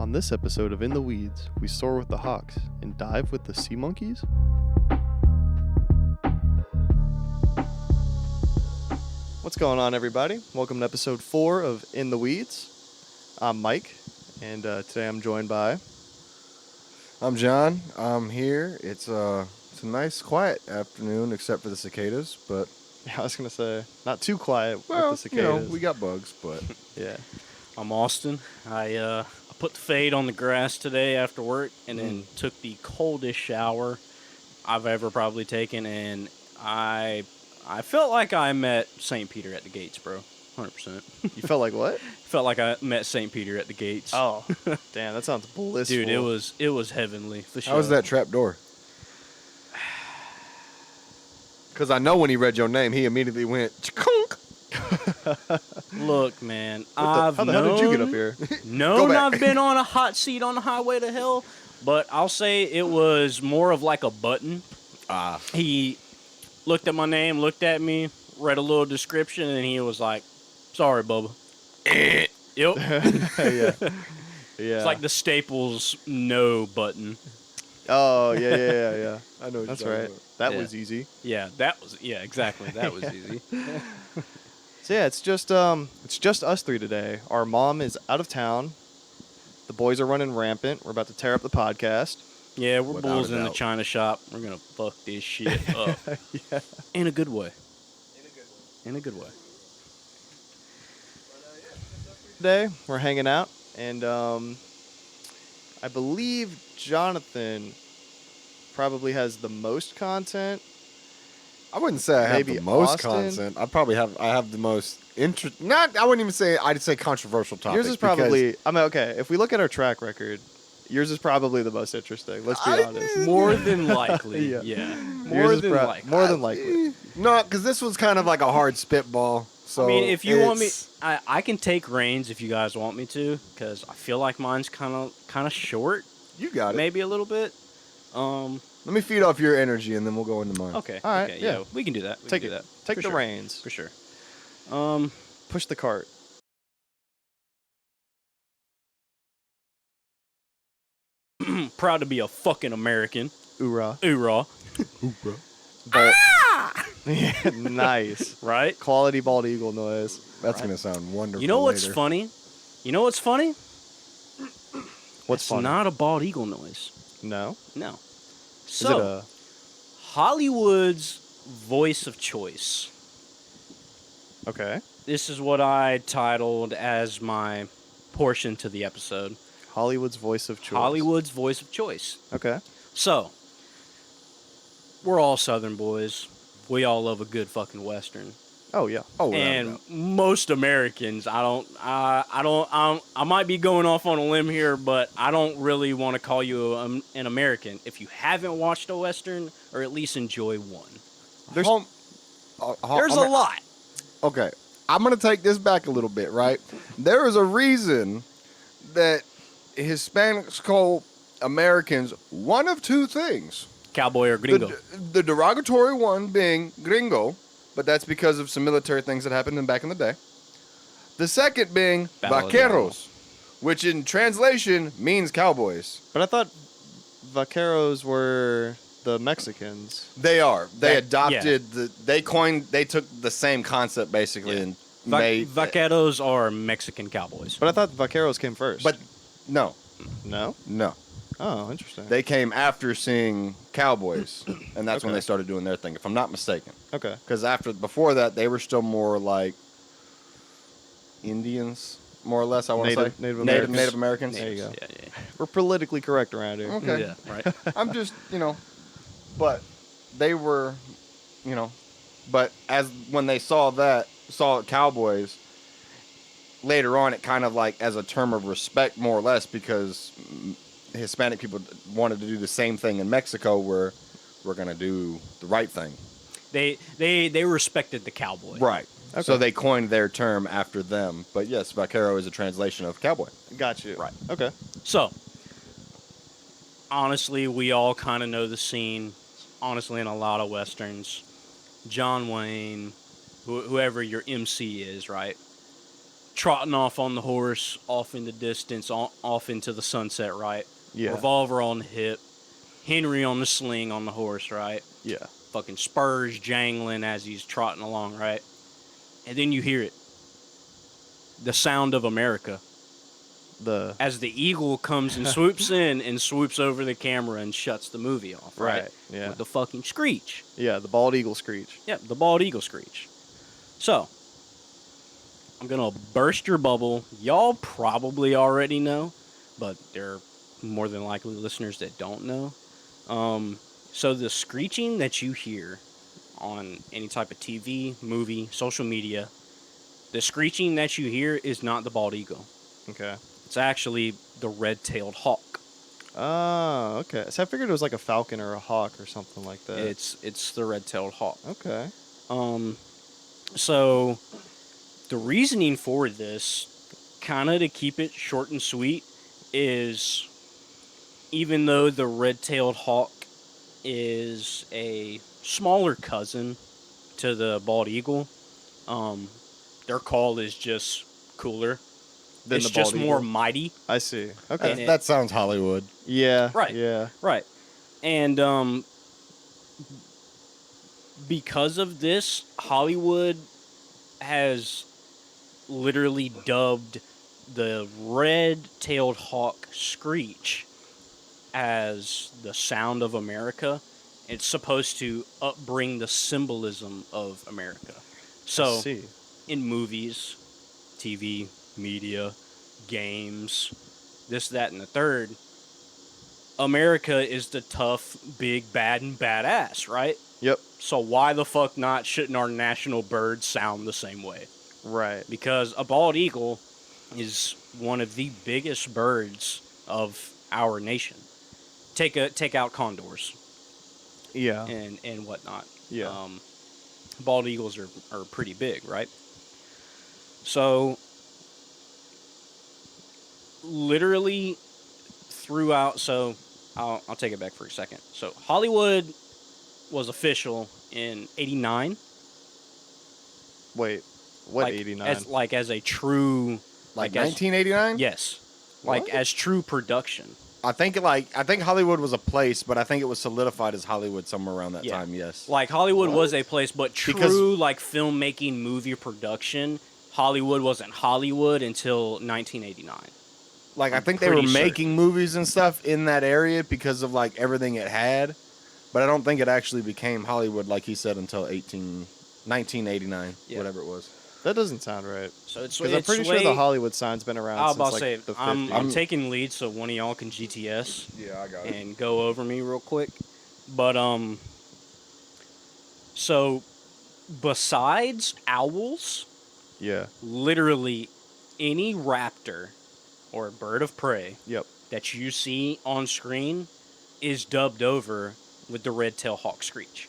On this episode of In the Weeds, we soar with the hawks and dive with the sea monkeys. What's going on, everybody? Welcome to episode 4 of In the Weeds. I'm Mike, and today I'm joined by... I'm John. I'm here. It's a nice, quiet afternoon, except for the cicadas, but... Yeah, I was going to say, not too quiet with Well, the cicadas. we got bugs, but... Yeah. I'm Austin. I put the fade on the grass today after work and then took the coldest shower I've ever probably taken, and I felt like I met St. Peter at the gates, bro. 100%. You felt like what? Felt like I met St. Peter at the gates. Oh, damn, that sounds blissful. Dude, it was heavenly for sure. How was that trap door? Because I know when he read your name, he immediately went, chunk. Look, man, How the hell did you get up here? Known I've been on a hot seat on the highway to hell, but I'll say it was more of like a button. He looked at my name, looked at me, read a little description, and he was like, "Sorry, Bubba." Yep. Yeah. It's like the Staples no button. Oh, yeah. I know what That's you're right. talking That Yeah. was easy. Yeah, exactly. That was easy. So yeah, it's just us three today. Our mom is out of town. The boys are running rampant. We're about to tear up the podcast. Yeah, we're Without bulls a in the doubt. china shop. We're gonna fuck this shit up. Yeah. In a good way. In a good way. Today we're hanging out, and I believe Jonathan probably has the most content. I wouldn't say I have Maybe the most Austin? content. I have the most interest. I wouldn't even say. I'd say controversial topic. Yours is probably. I mean, okay. If we look at our track record, yours is probably the most interesting. Let's be honest. More than likely. Yeah. Yeah. Yours is more than likely. No, because this was kind of like a hard spitball. So I mean, if you want me, it's- I can take reins if you guys want me to, because I feel like mine's kind of short, you got it. maybe a little bit. Let me feed off your energy, and then we'll go into mine. Okay. All right, Okay, yeah. we can do that. Take it. Take For the sure. reins. For sure. Push the cart. Proud to be a fucking American. Hoorah. Hoorah. Bald. Yeah, nice. Right? Quality bald eagle noise. That's Right. gonna sound wonderful. You know what's later. funny? You know what's funny? What's It's funny? not a bald eagle noise. No. No. Is it So, a? Hollywood's voice of choice. Okay. This is what I titled as my portion to the episode. Hollywood's voice of choice. Hollywood's voice of choice. Okay. So, we're all Southern boys. We all love a good fucking Western. Oh yeah. Oh, without a And doubt. most Americans, I might be going off on a limb here, but I don't really want to call you an American if you haven't watched a Western or at least enjoy one. There's- There's a lot. Okay, I'm gonna take this back a little bit. Right, there is a reason that Hispanics call Americans one of two things. Cowboy or gringo. The derogatory one being gringo, but that's because of some military things that happened back in the day. The second being Battle of the vaqueros, which in translation means cowboys. But I thought vaqueros were the Mexicans. They are. They That- adopted they took the same concept basically Yeah. and made. Vaqueros are Mexican cowboys. But I thought vaqueros came first. But no. no. Oh, interesting. They came after seeing cowboys, and that's when Okay. they started doing their thing, if I'm not mistaken. Okay. Because before that, they were still more like Indians, more or less. I want to say Native Americans. Native Americans. There you go. Yeah. We're politically correct around here. Okay. Yeah, right. I'm just but they were, but when they saw cowboys. Later on, it kind of like as a term of respect, more or less, because Hispanic people wanted to do the same thing in Mexico, where we're gonna do the right thing. They respected the cowboy. Right. Okay. So they coined their term after them. But yes, vaquero is a translation of cowboy. Got you. Right. Okay. So, honestly, we all kind of know the scene. Honestly, in a lot of westerns, John Wayne, whoever your MC is, right? trotting off on the horse, off in the distance, off into the sunset, right? Yeah. Revolver on the hip, Henry on the sling on the horse, right? Yeah. Fucking spurs jangling as he's trotting along, right? And then you hear it. The sound of America. The As the eagle comes and swoops in and swoops over the camera and shuts the movie off, right? Yeah. With the fucking screech. Yeah, the bald eagle screech. Yeah, the bald eagle screech. So, I'm going to burst your bubble. Y'all probably already know, but there are more than likely listeners that don't know. So the screeching that you hear on any type of TV, movie, social media, the screeching that you hear is not the bald eagle. Okay. It's actually the red-tailed hawk. Oh, okay. So I figured it was like a falcon or a hawk or something like that. It's the red-tailed hawk. Okay. So the reasoning for this, kind of to keep it short and sweet, is even though the red-tailed hawk is a smaller cousin to the bald eagle, their call is just cooler. Then It's the bald just more eagle? mighty. I see. Okay. And That sounds Hollywood. Yeah. Right. Yeah. Right. And because of this, Hollywood has literally dubbed the red-tailed hawk screech as the sound of America. It's supposed to upbring the symbolism of America. I So, see. in movies, TV, media, games, this, that, and the third, America is the tough, big, bad, and badass, right? Yep. So why the fuck not shouldn't our national bird sound the same way? Right. Because a bald eagle is one of the biggest birds of our nation. Take out condors Yeah. and whatnot. Yeah. Bald eagles are pretty big, right? So literally throughout, so I'll take it back for a second. So Hollywood was official in '89. Wait. What, like, 89? as a true, Like as- 1989? yes, like What? as true production. I think Hollywood was a place, but I think it was solidified as Hollywood somewhere around that Yeah. time. Yes. Like Hollywood was a place, but true Because- like filmmaking, movie production, Hollywood wasn't Hollywood until 1989. Like I I'm think they were pretty certain. making movies and stuff in that area because of like everything it had, but I don't think it actually became Hollywood like he said until 1989, Yeah. whatever it was. That doesn't sound right. So it's Because I'm pretty sure the Hollywood sign's been around I was since about like to say the 50s. I'm taking lead, so one of y'all can GTS Yeah, I got and go over me real quick. But so besides owls, Yeah. literally any raptor or bird of prey Yep. that you see on screen is dubbed over with the red-tailed hawk screech.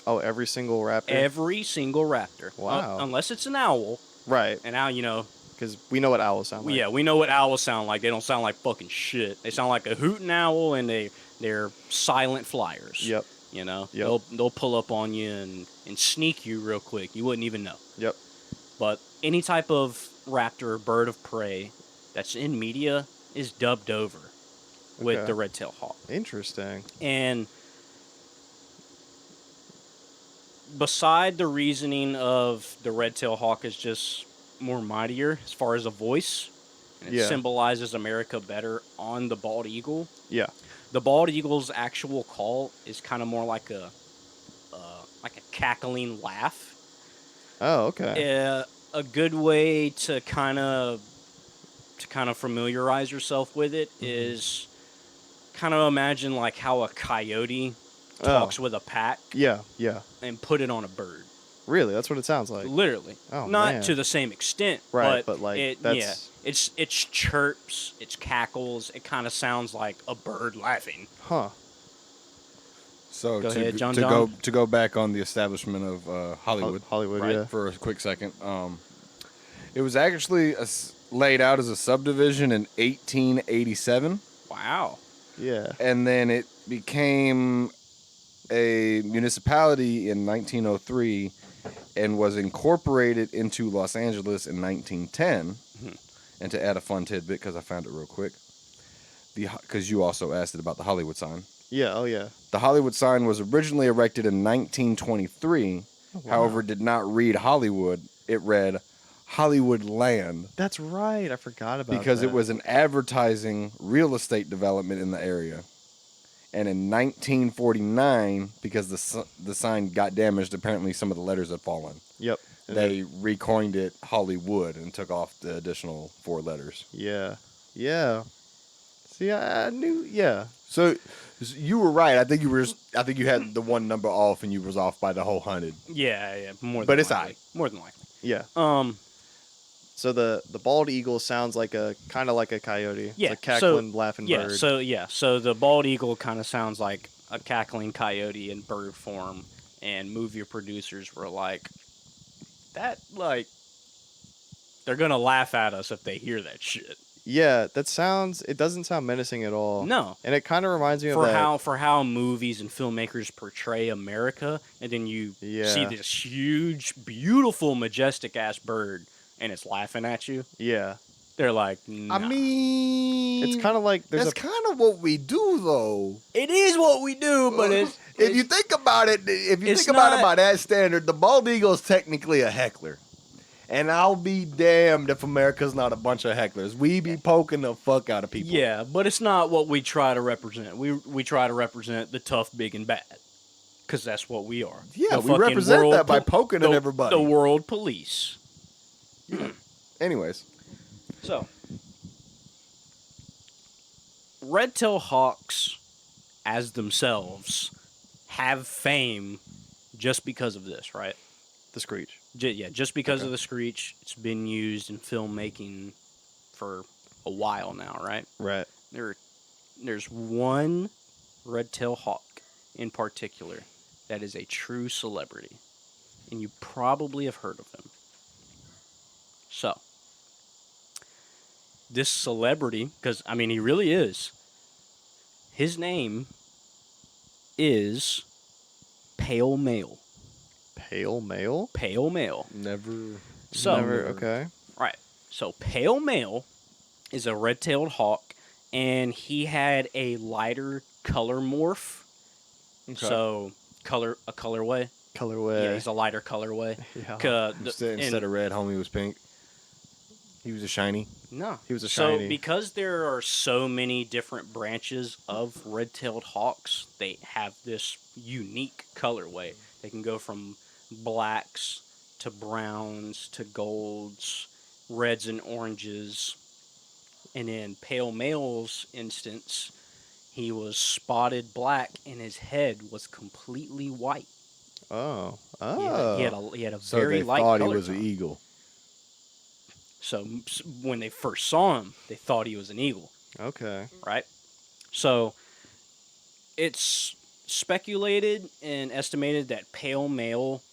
Oh, every single raptor? Every single raptor. Wow. Unless it's an owl. Right. An owl, you know, Because we know what owls sound like. yeah, we know what owls sound like. They don't sound like fucking shit. They sound like a hooting owl, and they're silent flyers. Yep. You know, Yep. they'll pull up on you and sneak you real quick. You wouldn't even know. Yep. But any type of raptor or bird of prey that's in media is dubbed over with Okay. the red-tailed hawk. Interesting. And beside the reasoning of the red-tailed hawk is just more mightier as far as a voice, and it Yeah. symbolizes America better on the bald eagle. Yeah. The bald eagle's actual call is kind of more like a cackling laugh. Oh, okay. A good way to kind of familiarize yourself with it is kind of imagine like how a coyote talks with a pack Yeah. Yeah. and put it on a bird. Really? That's what it sounds like. Literally. Oh, Not man. to the same extent, Right, but, like, it, that's- yeah, it's chirps, it's cackles, it kind of sounds like a bird laughing. Huh. So Go to, ahead, John to John. go to go back on the establishment of Hollywood, Hollywood, right. yeah. for a quick second, it was actually laid out as a subdivision in 1887, Wow. Yeah. and then it became a municipality in 1903, and was incorporated into Los Angeles in 1910. Mhm. And to add a fun tidbit, because I found it real quick, because you also asked it about the Hollywood sign. Yeah. Oh yeah. The Hollywood sign was originally erected in 1923. Oh, wow. However, did not read Hollywood. It read Hollywood Land That's right. I forgot about because that. it was an advertising real estate development in the area. And in 1949, because the sign got damaged, apparently some of the letters had fallen. Yep. And They recoined it Hollywood and took off the additional 4 letters. Yeah. Yeah. See, I knew. Yeah. So you were right. I think you had the one number off, and you was off by the whole 100. Yeah, more than But it's likely. aight. More than likely. Yeah. Um, So the bald eagle sounds like a kind of like a coyote. Yeah, It's a cackling, laughing yeah, bird. so the bald eagle kind of sounds like a cackling coyote in bird form, and movie producers were like, that like, they're gonna laugh at us if they hear that shit. Yeah, that sounds. It doesn't sound menacing at all. No, And it kind of reminds me of for that. how movies and filmmakers portray America, and then you Yeah. see this huge, beautiful, majestic ass bird, and it's laughing at you. Yeah. They're like, nah. I mean, It's kind of like there's that's kind of what we do, though. It is what we do, but If you think about it, it's think about it not- by that standard, the bald eagle is technically a heckler. And I'll be damned if America's not a bunch of hecklers. We be poking the fuck out of people. Yeah, but it's not what we try to represent. We try to represent the tough, big, and bad, because that's what we are. Yeah, The we fucking represent world that by poking at the- everybody. The world police. Anyways, So, red-tailed hawks, as themselves, have fame just because of this, right? the screech. Just because Okay. of the screech. It's been used in filmmaking for a while now, right? Right. There's one red-tailed hawk in particular that is a true celebrity, and you probably have heard of him. So, this celebrity, because I mean he really is, his name is Pale Male. Pale male. Pale Male. never. So, Never. Okay. right. So Pale Male is a red-tailed hawk, and he had a lighter color morph. Okay. So colorway. Colorway. Yeah, he's a lighter colorway. Yeah. Instead of red, homie was pink. He was a shiny. No, He was a so shiny. because there are so many different branches of red-tailed hawks, they have this unique colorway. They can go from blacks to browns to golds, reds and oranges. And in Pale Male's instance, he was spotted black and his head was completely white. Oh. He Oh. had a So very they light thought he color was tone. an eagle. So when they first saw him, they thought he was an eagle, Okay. right? So it's speculated and estimated that Pale Male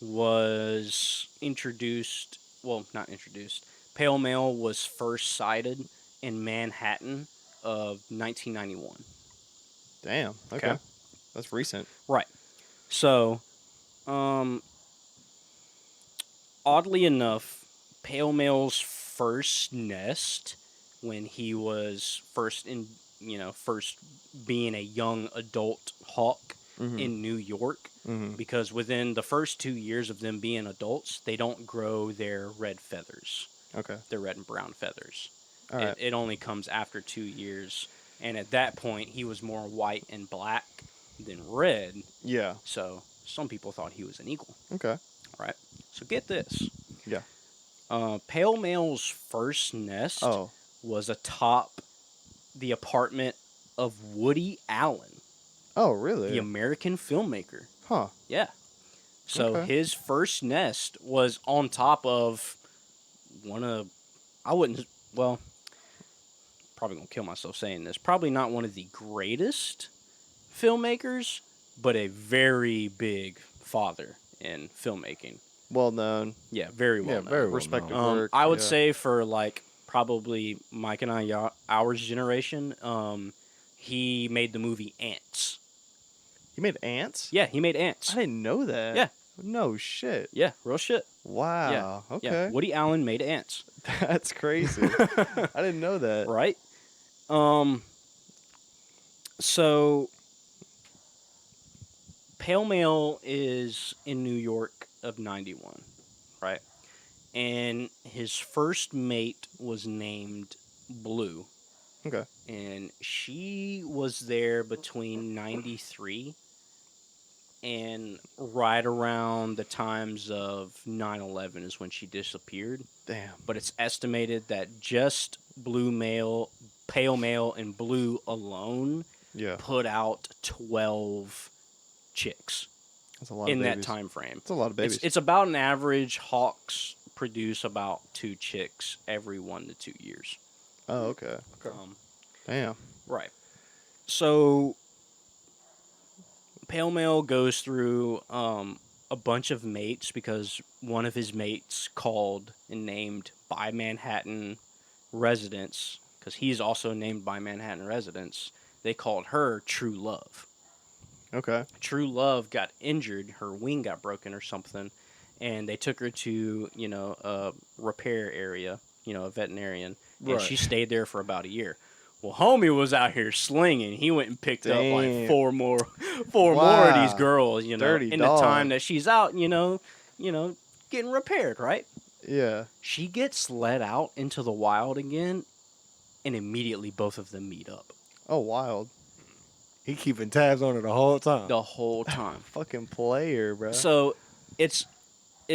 was introduced, well, not introduced. Pale Male was first sighted in Manhattan of 1991. Damn. Okay. Okay. That's recent. Right. So, oddly enough, Pale Male's first nest, when he was first being a young adult hawk Mhm. in New York, Mhm. because within the first 2 years of them being adults, they don't grow their red feathers, Okay. their red and brown feathers. All right. It only comes after 2 years, and at that point, he was more white and black than red. Yeah. So some people thought he was an eagle. Okay. Right. So get this. Yeah. Pale Male's first nest Oh. was atop the apartment of Woody Allen, Oh, really? the American filmmaker. Huh. Yeah. So Okay. his first nest was on top of probably gonna kill myself saying this, probably not one of the greatest filmmakers, but a very big father in filmmaking. Well known. Yeah, very well known. very well Respected known. work. I would yeah. say for like probably Mike and our generation, he made the movie Ants. He made ants. Yeah, he made Ants. I didn't know that. Yeah. No shit. Yeah, real shit. Wow. Yeah. Okay. Woody Allen made ants. That's crazy. I didn't know that. Right? Um. So Pale Male is in New York of 91, right? And his first mate was named Blue, Okay. and she was there between 93 and right around the times of 9/11 is when she disappeared. Damn. But it's estimated that just Blue Male, Pale Male, and Blue alone Yeah. put out 12 chicks That's a lot in of that babies. time frame. That's a lot of babies. It's about an average hawks produce about 2 chicks every 1 to 2 years. Oh, okay. Damn. Right. So Pale Male goes through a bunch of mates because one of his mates called and named by Manhattan Residence, because he's also named by Manhattan Residence. They called her True Love. Okay. True Love got injured, her wing got broken or something, and they took her to, a repair area, a veterinarian, and Right. she stayed there for about a year. Well, homie was out here slinging. He went and picked up like Damn. four more of these Wow. girls, Dirty in dog. the time that she's out, getting repaired, right? Yeah. She gets let out into the wild again, and immediately both of them meet up Oh, wild. He keeping tabs on her the whole time. the whole time. Fucking player, bro. So it's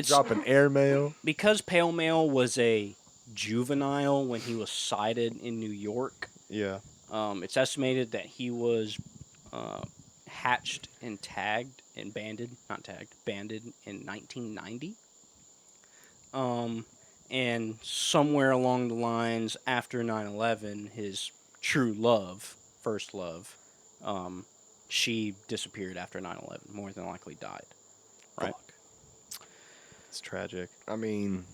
Dropping airmail. because Pale Male was a juvenile when he was sighted in New York. Yeah. It's estimated that he was hatched and tagged and banded in 1990. And somewhere along the lines after 9/11, his true love, first love, she disappeared after 9/11. More than likely died. Right. Fuck. It's tragic. I mean,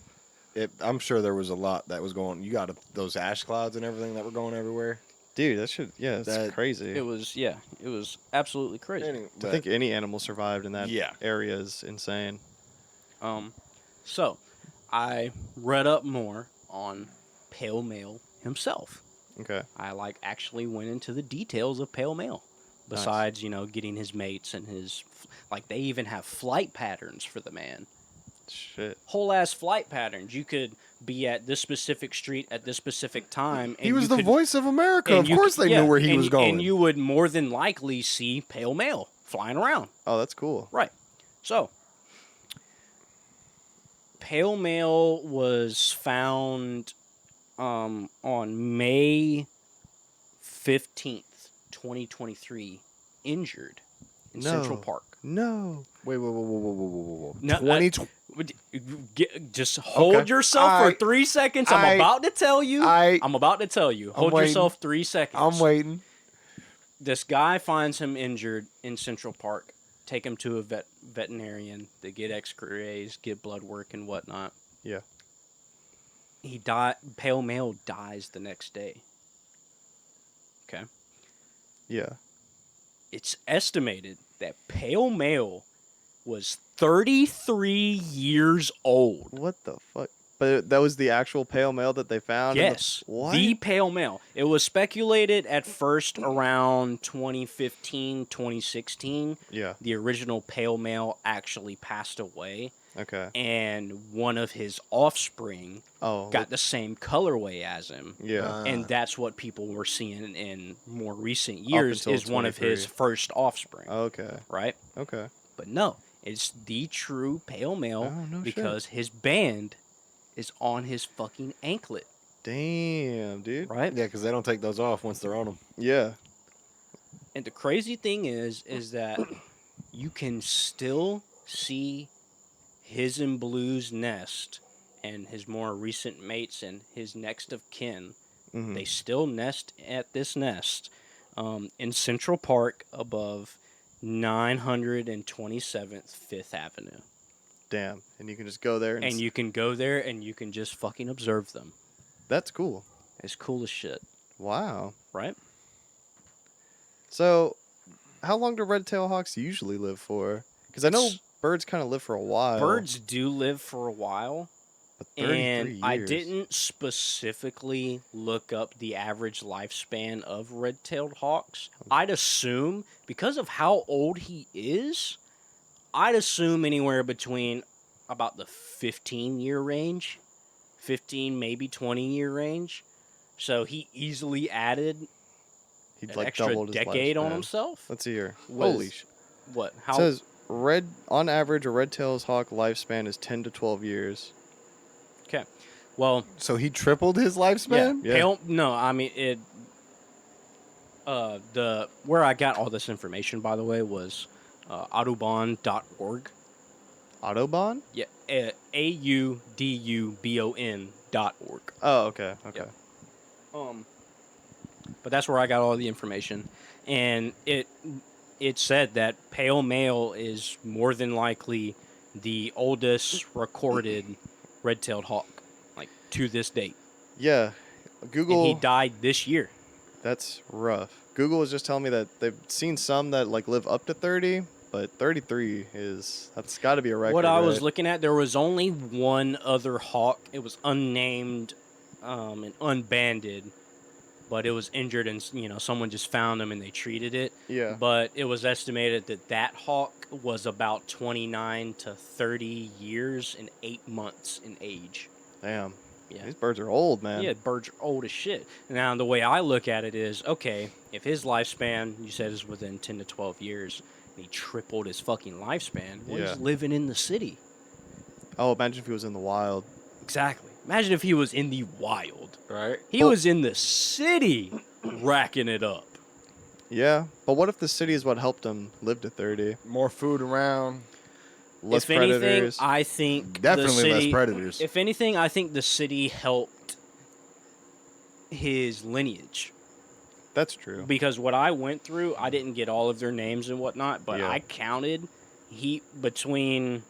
I'm sure there was a lot that was going. You got those ash clouds and everything that were going everywhere. Dude, that should, yeah, it's That- crazy. It was absolutely crazy. Anyway, To think any animal survived in that Yeah. area is insane. So I read up more on Pale Male himself. Okay. I actually went into the details of Pale Male. Besides, getting his mates and they even have flight patterns for the man. Shit. Whole ass flight patterns. You could be at this specific street at this specific time. And He was you the could, voice of America. and Of you course, could- they yeah, knew where he and was y- going. And you would more than likely see Pale Male flying around. Oh, that's cool. Right. So, Pale Male was found on May 15th, 2023, injured in Central No. Park. No. Wait, whoa. No, 2020. Just hold Okay. yourself for 3 seconds. I'm about to tell you. I'm about to tell you. Hold waiting. yourself 3 seconds. I'm waiting. This guy finds him injured in Central Park. Take him to a veterinarian. They get X-rays, get blood work and whatnot. Yeah. He died. Pale Male dies the next day. Okay. Yeah. It's estimated that Pale Male was 33 years old. What the fuck? But that was the actual pale male that they found? Yes, What? the Pale Male. It was speculated at first around 2015, 2016. Yeah. The original Pale Male actually passed away, Okay. and one of his offspring Oh. got the same colorway as him. Yeah. And that's what people were seeing in more recent years until is one of his 23. first offspring, Okay. right? Okay. But no, it's the true Pale Male Oh, no shit. because his band is on his fucking anklet, Damn, dude. right? Yeah, because they don't take those off once they're on them. Yeah. And the crazy thing is that you can still see his and Blue's nest and his more recent mates and his next of kin. Mhm. They still nest at this nest in Central Park above 927th 5th Avenue. Damn. And you can just go there and, And you can go there and you can just fucking observe them. that's cool. It's cool as shit, Wow. right? So, how long do red-tailed hawks usually live for? Because I know birds kind of live for a while. Birds do live for a while. But 33 And years. I didn't specifically look up the average lifespan of red-tailed hawks. I'd assume, because of how old he is, I'd assume anywhere between about the 15-year range, 15, maybe 20-year range. So he easily added He'd an like extra doubled his decade on lifespan. himself. Let's see here. Was- Holy sh! What? It How? says on average, a red-tailed hawk lifespan is 10 to 12 years. Okay. Well, So he tripled his lifespan? Yeah. No, I mean it. The where I got all this information, by the way, was Audubon.org. Autobahn? Yeah, AUDUBON.org. Oh, okay. Okay. But that's where I got all the information, and it said that pale male is more than likely the oldest recorded red-tailed hawk, like to this date. Yeah. Google. And he died this year. That's rough. Google was just telling me that they've seen some that like live up to 30, but 33 that's got to be a record. What I was right? looking at, there was only one other hawk. It was unnamed and unbanded, but it was injured, and someone just found him and they treated it. Yeah. But it was estimated that hawk was about 29 to 30 years and 8 months in age. Damn. Yeah. These birds are old, man. Yeah, birds are old as shit. Now, the way I look at it is, okay, if his lifespan, you said, is within 10 to 12 years, and he tripled his fucking lifespan, well, Yeah. he's living in the city. Oh, imagine if he was in the wild. Exactly. Imagine if he was in the wild. Right? He was in the city racking it up. Yeah. But what if the city is what helped him live to 30? More food around. Less If anything, predators. I think Definitely the less city, predators. If anything, I think the city helped his lineage. That's true. Because what I went through, I didn't get all of their names and whatnot, but Yeah. I counted between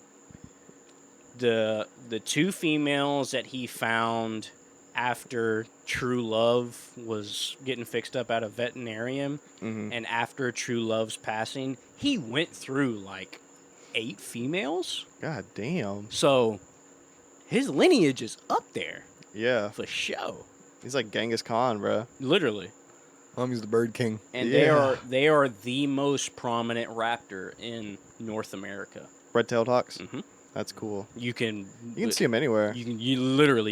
the two females that he found after True Love was getting fixed up at a veterinarian, Mhm. and after True Love's passing, he went through like 8 females. God damn. So his lineage is up there Yeah. for show, He's like Genghis Khan, bro. literally. He's the bird king. And Yeah. they are the most prominent raptor in North America. Red-tailed hawks. Mhm. That's cool. You can You can see them anywhere. you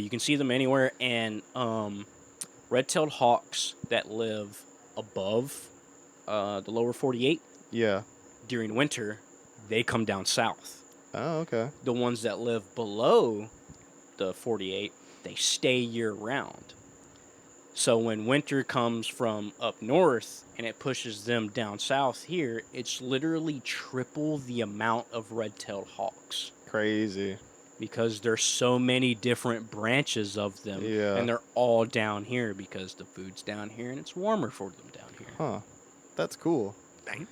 can see them anywhere, and red-tailed hawks that live above the lower 48 Yeah. during winter, they come down south. Oh, okay. The ones that live below the 48, they stay year round. So when winter comes from up north and it pushes them down south here, it's literally triple the amount of red-tailed hawks Crazy. because there's so many different branches of them, Yeah. and they're all down here because the food's down here and it's warmer for them down here. Huh. That's cool. Dang.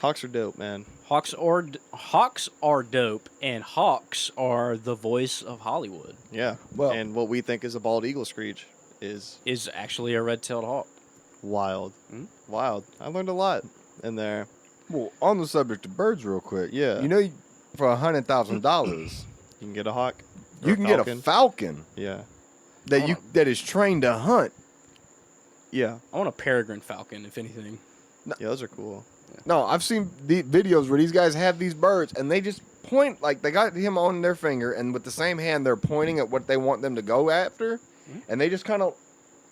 Hawks are dope, man. Hawks are dope, and hawks are the voice of Hollywood. Yeah. Well- and what we think is a bald eagle screech is Is actually a red-tailed hawk. wild. Mhm. Wild. I learned a lot in there. Well, on the subject of birds, real quick. Yeah. You know, for $100,000, You can get a hawk. or you can get a falcon Yeah. that is trained to hunt. Yeah. I want a peregrine falcon, if anything. Yeah, those are cool. No, I've seen the videos where these guys have these birds and they just point, like they got him on their finger, and with the same hand they're pointing at what they want them to go after, and they just kind of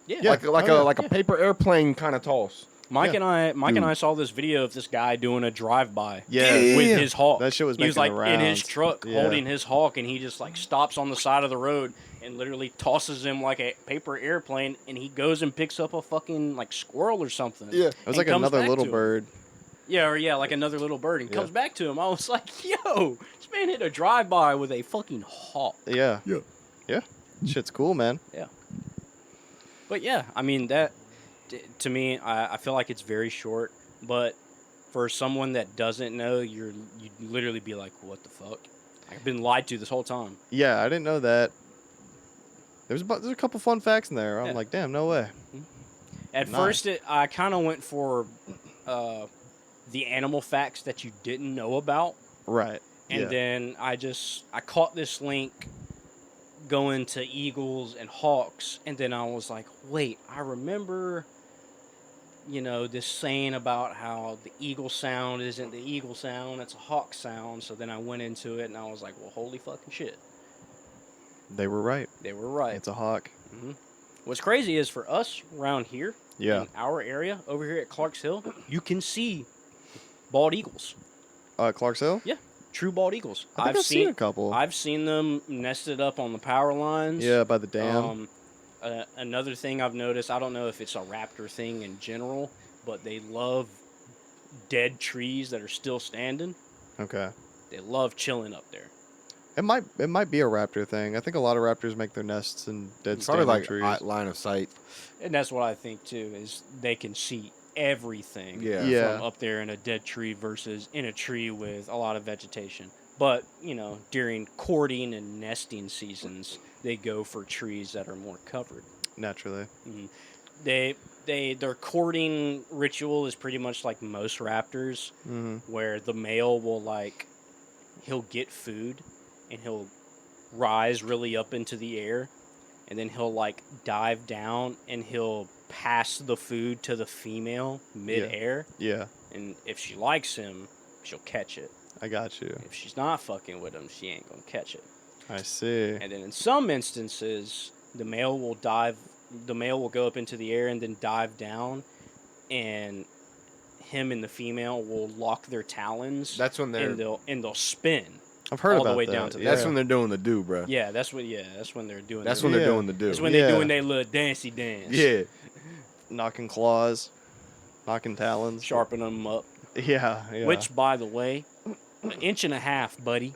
Yeah. like a paper airplane kind of toss. Mike Yeah. and I saw this video of this guy doing a drive-by Yeah. with his hawk. That shit was He was making like the in his rounds. truck Yeah. holding his hawk, and he just like stops on the side of the road and literally tosses him like a paper airplane, and he goes and picks up a fucking like squirrel or something. Yeah. It was and like comes another back little to him. bird. Yeah, like another little bird, and Yeah. comes back to him. I was like, yo, this man hit a drive-by with a fucking hawk. Yeah. Yeah. Yeah. Shit's cool, man. But yeah, I mean to me, I feel like it's very short. But for someone that doesn't know, you'd literally be like, what the fuck? I've been lied to this whole time. Yeah, I didn't know that. There's a couple fun facts in there. I'm Yeah. like, damn, no way. At Nice. first, I kind of went for the animal facts that you didn't know about. Right. And Yeah. then I caught this link going to eagles and hawks, and then I was like, wait, I remember, this saying about how the eagle sound isn't the eagle sound, it's a hawk sound. So then I went into it and I was like, well, holy fucking shit. They were right. They were right. It's a hawk. What's crazy is for us around here, Yeah. in our area, over here at Clarks Hill, you can see bald eagles. Clarks Hill? Yeah, true bald eagles. I think I've seen a couple. I've seen them nested up on the power lines. Yeah, by the dam. Another thing I've noticed, I don't know if it's a raptor thing in general, but they love dead trees that are still standing. Okay. They love chilling up there. It might be a raptor thing. I think a lot of raptors make their nests in dead Probably standing like trees. line of sight. And that's what I think too, is they can see everything Yeah. from up there in a dead tree versus in a tree with a lot of vegetation. But, during courting and nesting seasons, they go for trees that are more covered. Naturally. Their courting ritual is pretty much like most raptors, where the male will he'll get food and he'll rise really up into the air, and then he'll dive down and he'll pass the food to the female mid-air. Yeah. And if she likes him, she'll catch it. I got you. If she's not fucking with him, she ain't gonna catch it. I see. And then in some instances, the male will go up into the air and then dive down, and him and the female will lock their talons. That's when they're and they'll spin. I've heard all about the way that. down to the That's when they're doing the do, bro. Yeah, that's when they're doing. That's their, when they're Yeah. doing the do. That's when Yeah. they're doing their little dancey dance. Yeah. Knocking claws, knocking talons. Sharpen them up. Yeah. Which, by the way, 1.5 inches, buddy.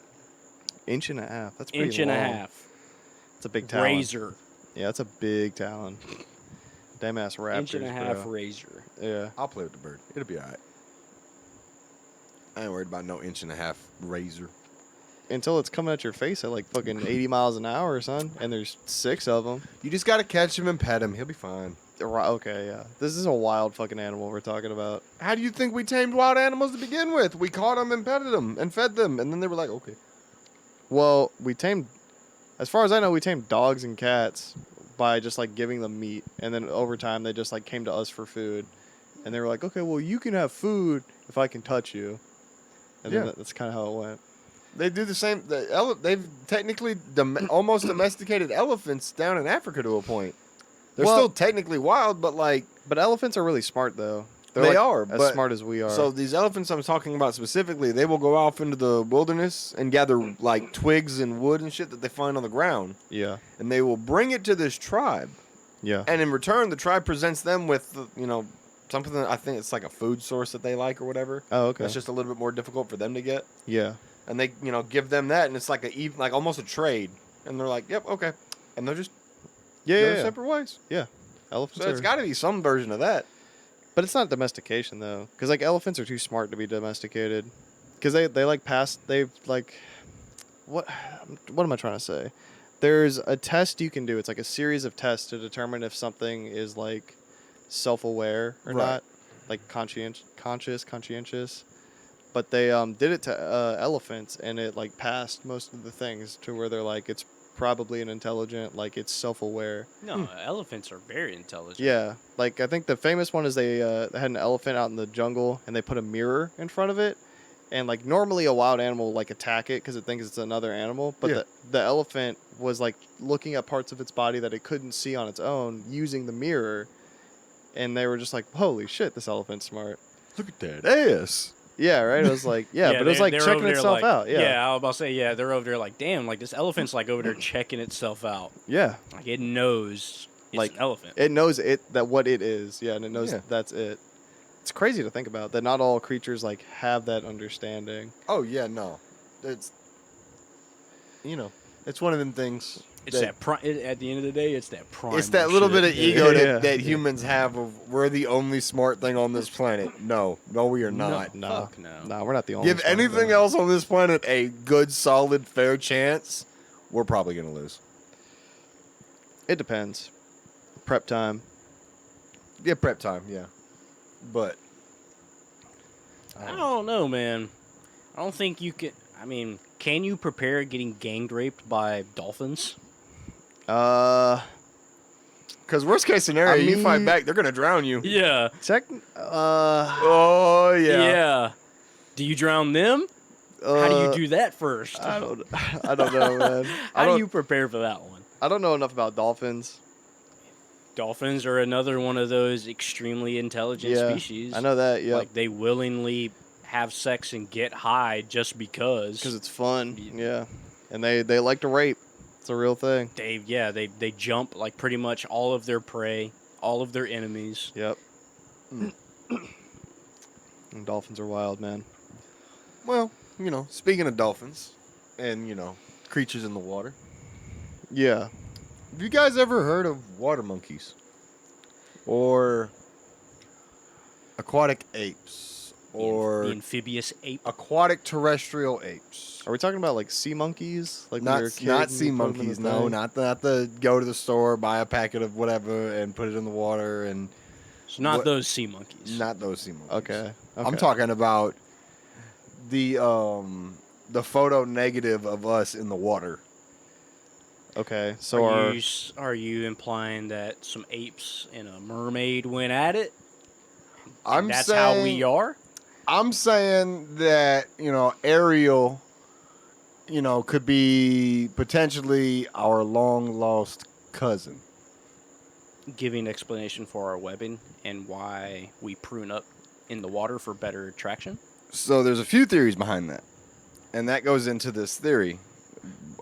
1.5 inches. That's pretty 1.5 long. inches. It's a big talon. Razor. Yeah, that's a big talon. Damn ass raptors, 1.5 bro. razor. Yeah. I'll play with the bird. It'll be all right. I ain't worried about no 1.5 razor. Until it's coming at your face at like fucking 80 miles an hour, son, and there's 6 of them. You just gotta catch him and pet him. He'll be fine. Okay, yeah. This is a wild fucking animal we're talking about. How do you think we tamed wild animals to begin with? We caught them and petted them and fed them, and then they were like, okay. Well, as far as I know, we tamed dogs and cats by just like giving them meat, and then over time they just like came to us for food, and they were like, okay, well you can have food if I can touch you, and Yeah. then that's kind of how it went. They do the same. They've technically almost domesticated elephants down in Africa to a point. They're Well- still technically wild, but like But elephants are really smart though. They're they like are as but- smart as we are. So these elephants I'm talking about specifically, they will go off into the wilderness and gather like twigs and wood and shit that they find on the ground, yeah, and they will bring it to this tribe. yeah, And in return, the tribe presents them with, something that I think it's like a food source that they like or whatever. oh okay, That's just a little bit more difficult for them to get. yeah, And they, give them that, and it's like like almost a trade. And they're like, yep, okay. And they're just yeah, go yeah, their yeah. separate ways. Elephants So it's are, got to be some version of that. but it's not domestication though, because like elephants are too smart to be domesticated, because they like pass they've like what am I trying to say? There's a test you can do. It's like a series of tests to determine if something is like self-aware or Right. not, like conscientious. But they did it to elephants, and it like passed most of the things to where they're like it's probably an intelligent, like it's self-aware. No, elephants are very intelligent. Yeah, like I think the famous one is they had an elephant out in the jungle, and they put a mirror in front of it, and like normally a wild animal will like attack it because it thinks it's another animal, but Yeah. the elephant was like looking at parts of its body that it couldn't see on its own using the mirror, and they were just like, holy shit, this elephant's smart. Look at that ass. Yeah, right. It was like but it was like they're checking over there itself like- out. Yeah, I was about to say, yeah, they're over there like, damn, like this elephant's like over there checking itself out. yeah. Like it knows it's Like, an elephant. It knows that what it is. Yeah, and it knows Yeah. that's it. It's crazy to think about that. Not all creatures like have that understanding. Oh, yeah, no. It's, it's one of them things. It's at the end of the day, it's that prime. It's that little bit of ego Yeah. that humans have of we're the only smart thing on this planet. No, we are not. No, Fuck no. no, we're not the only. Give smart anything thing. else on this planet a good, solid, fair chance, we're probably going to lose. It depends. Prep time. Yeah, prep time, yeah. But I don't know, man. I don't think you can. I mean, can you prepare getting gang raped by dolphins? Uh, Because worst case scenario, I you fight mean- back, they're gonna drown you. Yeah. check. Oh Yeah. Do you drown them? How do you do that first? I don't know, man. How do you prepare for that one? I don't know enough about dolphins. Dolphins are another one of those extremely intelligent Yeah, species. I know that. Yeah, Like they willingly have sex and get high just because. because it's fun. Yeah, and they like to rape. It's a real thing. They jump like pretty much all of their prey, all of their enemies. Yep. And dolphins are wild, man. Well, speaking of dolphins and, creatures in the water, Yeah. have you guys ever heard of water monkeys? Or aquatic apes? Or The amphibious ape. aquatic terrestrial apes? Are we talking about like sea monkeys? Like when you're a kid Not and sea you put 'em in monkeys, the no, thing? not the go to the store, buy a packet of whatever, and put it in the water, and So not what- those sea monkeys. not those sea monkeys. Okay. I'm talking about the photo negative of us in the water. Okay. So Are you implying that some apes and a mermaid went at it? That's how we are? I'm saying that, Ariel, could be potentially our long lost cousin. Giving explanation for our webbing and why we prune up in the water for better traction? So there's a few theories behind that. And that goes into this theory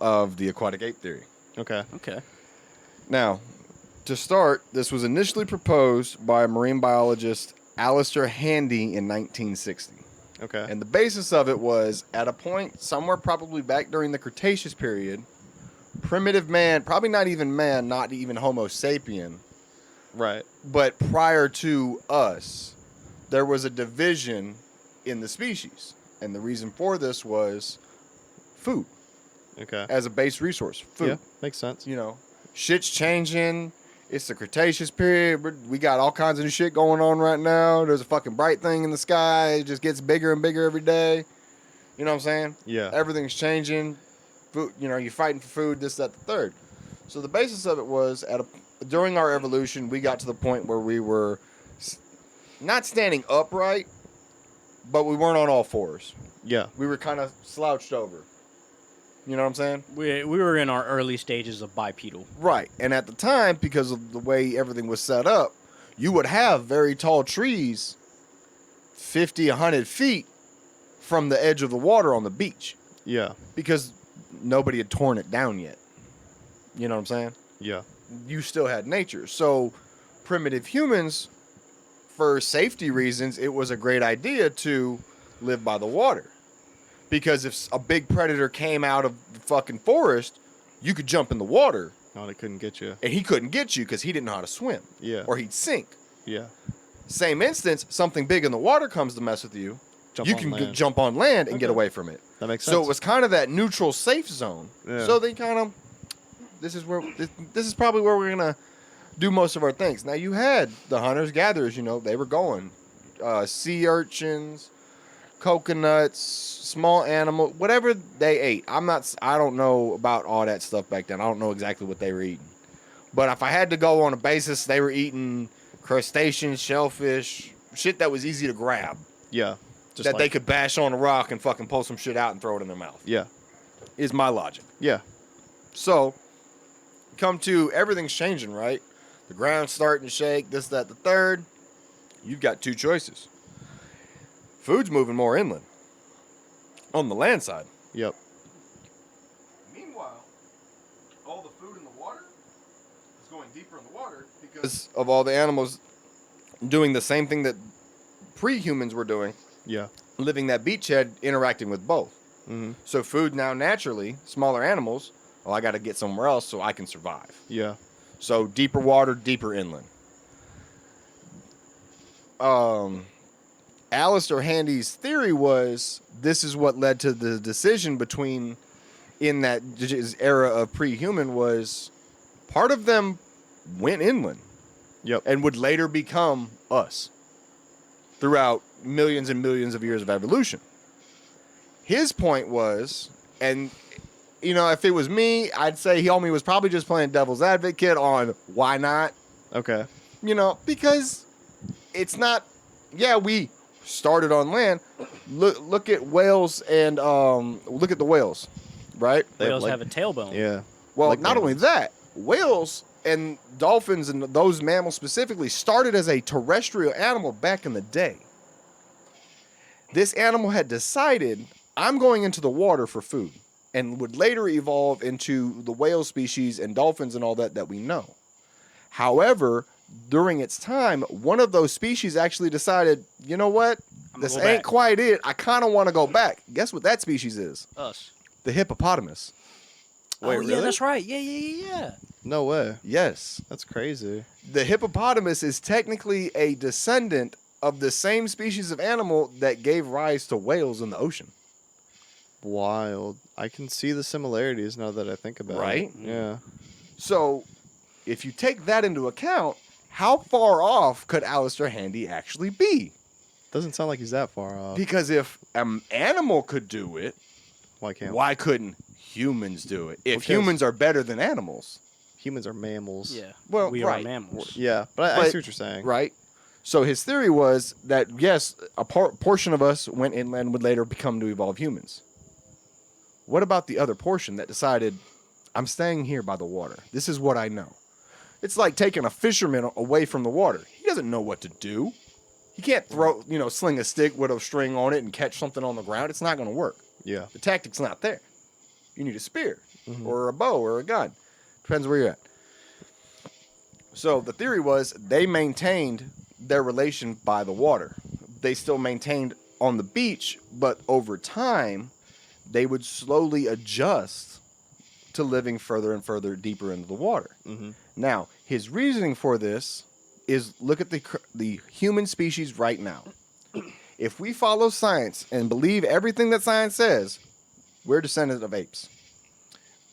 of the aquatic ape theory. okay. Okay. Now, to start, this was initially proposed by marine biologist Alistair Handy in 1960. Okay. And the basis of it was at a point somewhere probably back during the Cretaceous period, primitive man, probably not even man, not even Homo sapien, right. but prior to us, there was a division in the species. And the reason for this was food Okay. as a base resource. Food. Yeah. Makes sense. Shit's changing. It's the Cretaceous period. We got all kinds of new shit going on right now. There's a fucking bright thing in the sky. It just gets bigger and bigger every day. You know what I'm saying? Yeah. Everything's changing. Food, you're fighting for food, this, that, the third. So the basis of it was during our evolution, we got to the point where we were not standing upright, but we weren't on all fours. Yeah. We were kind of slouched over. You know what I'm saying? We were in our early stages of bipedal. Right. And at the time, because of the way everything was set up, you would have very tall trees 50, 100 feet from the edge of the water on the beach Yeah. because nobody had torn it down yet. You know what I'm saying? Yeah. You still had nature. So primitive humans, for safety reasons, it was a great idea to live by the water. Because if a big predator came out of the fucking forest, you could jump in the water No, they couldn't get you. and he couldn't get you because he didn't know how to swim. Yeah. Or he'd sink. Yeah. Same instance, something big in the water comes to mess with you. Jump you on can land. jump on land and get Okay. away from it. That makes sense. So it was kind of that neutral safe zone. Yeah. So they kind of, this is probably where we're gonna do most of our things. Now you had the hunters gatherers, they were going, sea urchins, coconuts, small animal, whatever they ate. I don't know about all that stuff back then. I don't know exactly what they were eating. But if I had to go on a basis, they were eating crustaceans, shellfish, shit that was easy to grab. Yeah. Just That like, they could bash on a rock and fucking pull some shit out and throw it in their mouth. Yeah. Is my logic. Yeah. So, come to everything's changing, right? The ground's starting to shake, this, that, the third. You've got two choices. Food's moving more inland. On the land side. Yep. Meanwhile, all the food in the water is going deeper in the water because of all the animals doing the same thing that pre-humans were doing, Yeah. living that beachhead, interacting with both. Mm-hmm. So So food now naturally, smaller animals, I got to get somewhere else so I can survive. yeah. So deeper water, deeper inland. Alistair Handy's theory was this is what led to the decision between in that era of pre-human was part of them went inland Yep. and would later become us throughout millions and millions of years of evolution. his point was, and if it was me, I'd say homie was probably just playing devil's advocate on why not. Okay. Because it's not. Yeah, we started on land. Look at whales and look at the whales, right? They Whales have a tailbone. Yeah. Well, Like not only mammals. that, whales and dolphins and those mammals specifically started as a terrestrial animal back in the day. This animal had decided, I'm going into the water for food, and would later evolve into the whale species and dolphins and all that we know. However, during its time, one of those species actually decided, you know what? This go ain't back. quite it. I kind of want to go back. Guess what that species is? Us. The hippopotamus. Wait, oh, yeah, really? that's right. Yeah. No way. Yes. That's crazy. The hippopotamus is technically a descendant of the same species of animal that gave rise to whales in the ocean. Wild. I can see the similarities now that I think about Right? it. Yeah. So, if you take that into account, how far off could Alistair Handy actually be? Doesn't sound like he's that far off. Because if an animal could do it, Why can't why couldn't humans do it? If Because- humans are better than animals, humans are mammals? Yeah. Well, we right. are mammals. Yeah, but I But- see what you're saying. right? So his theory was that, yes, a portion of us went inland and would later become to evolve humans. What about the other portion that decided, I'm staying here by the water. This is what I know. It's like taking a fisherman away from the water. He doesn't know what to do. He can't sling a stick with a string on it and catch something on the ground. It's not going to work. Yeah. The tactic's not there. You need a spear or a bow or a gun. Depends where you're at. So the theory was they maintained their relation by the water. They still maintained on the beach, but over time, they would slowly adjust to living further and further deeper into the water. Now, his reasoning for this is look at the human species right now. If we follow science and believe everything that science says, we're descendants of apes.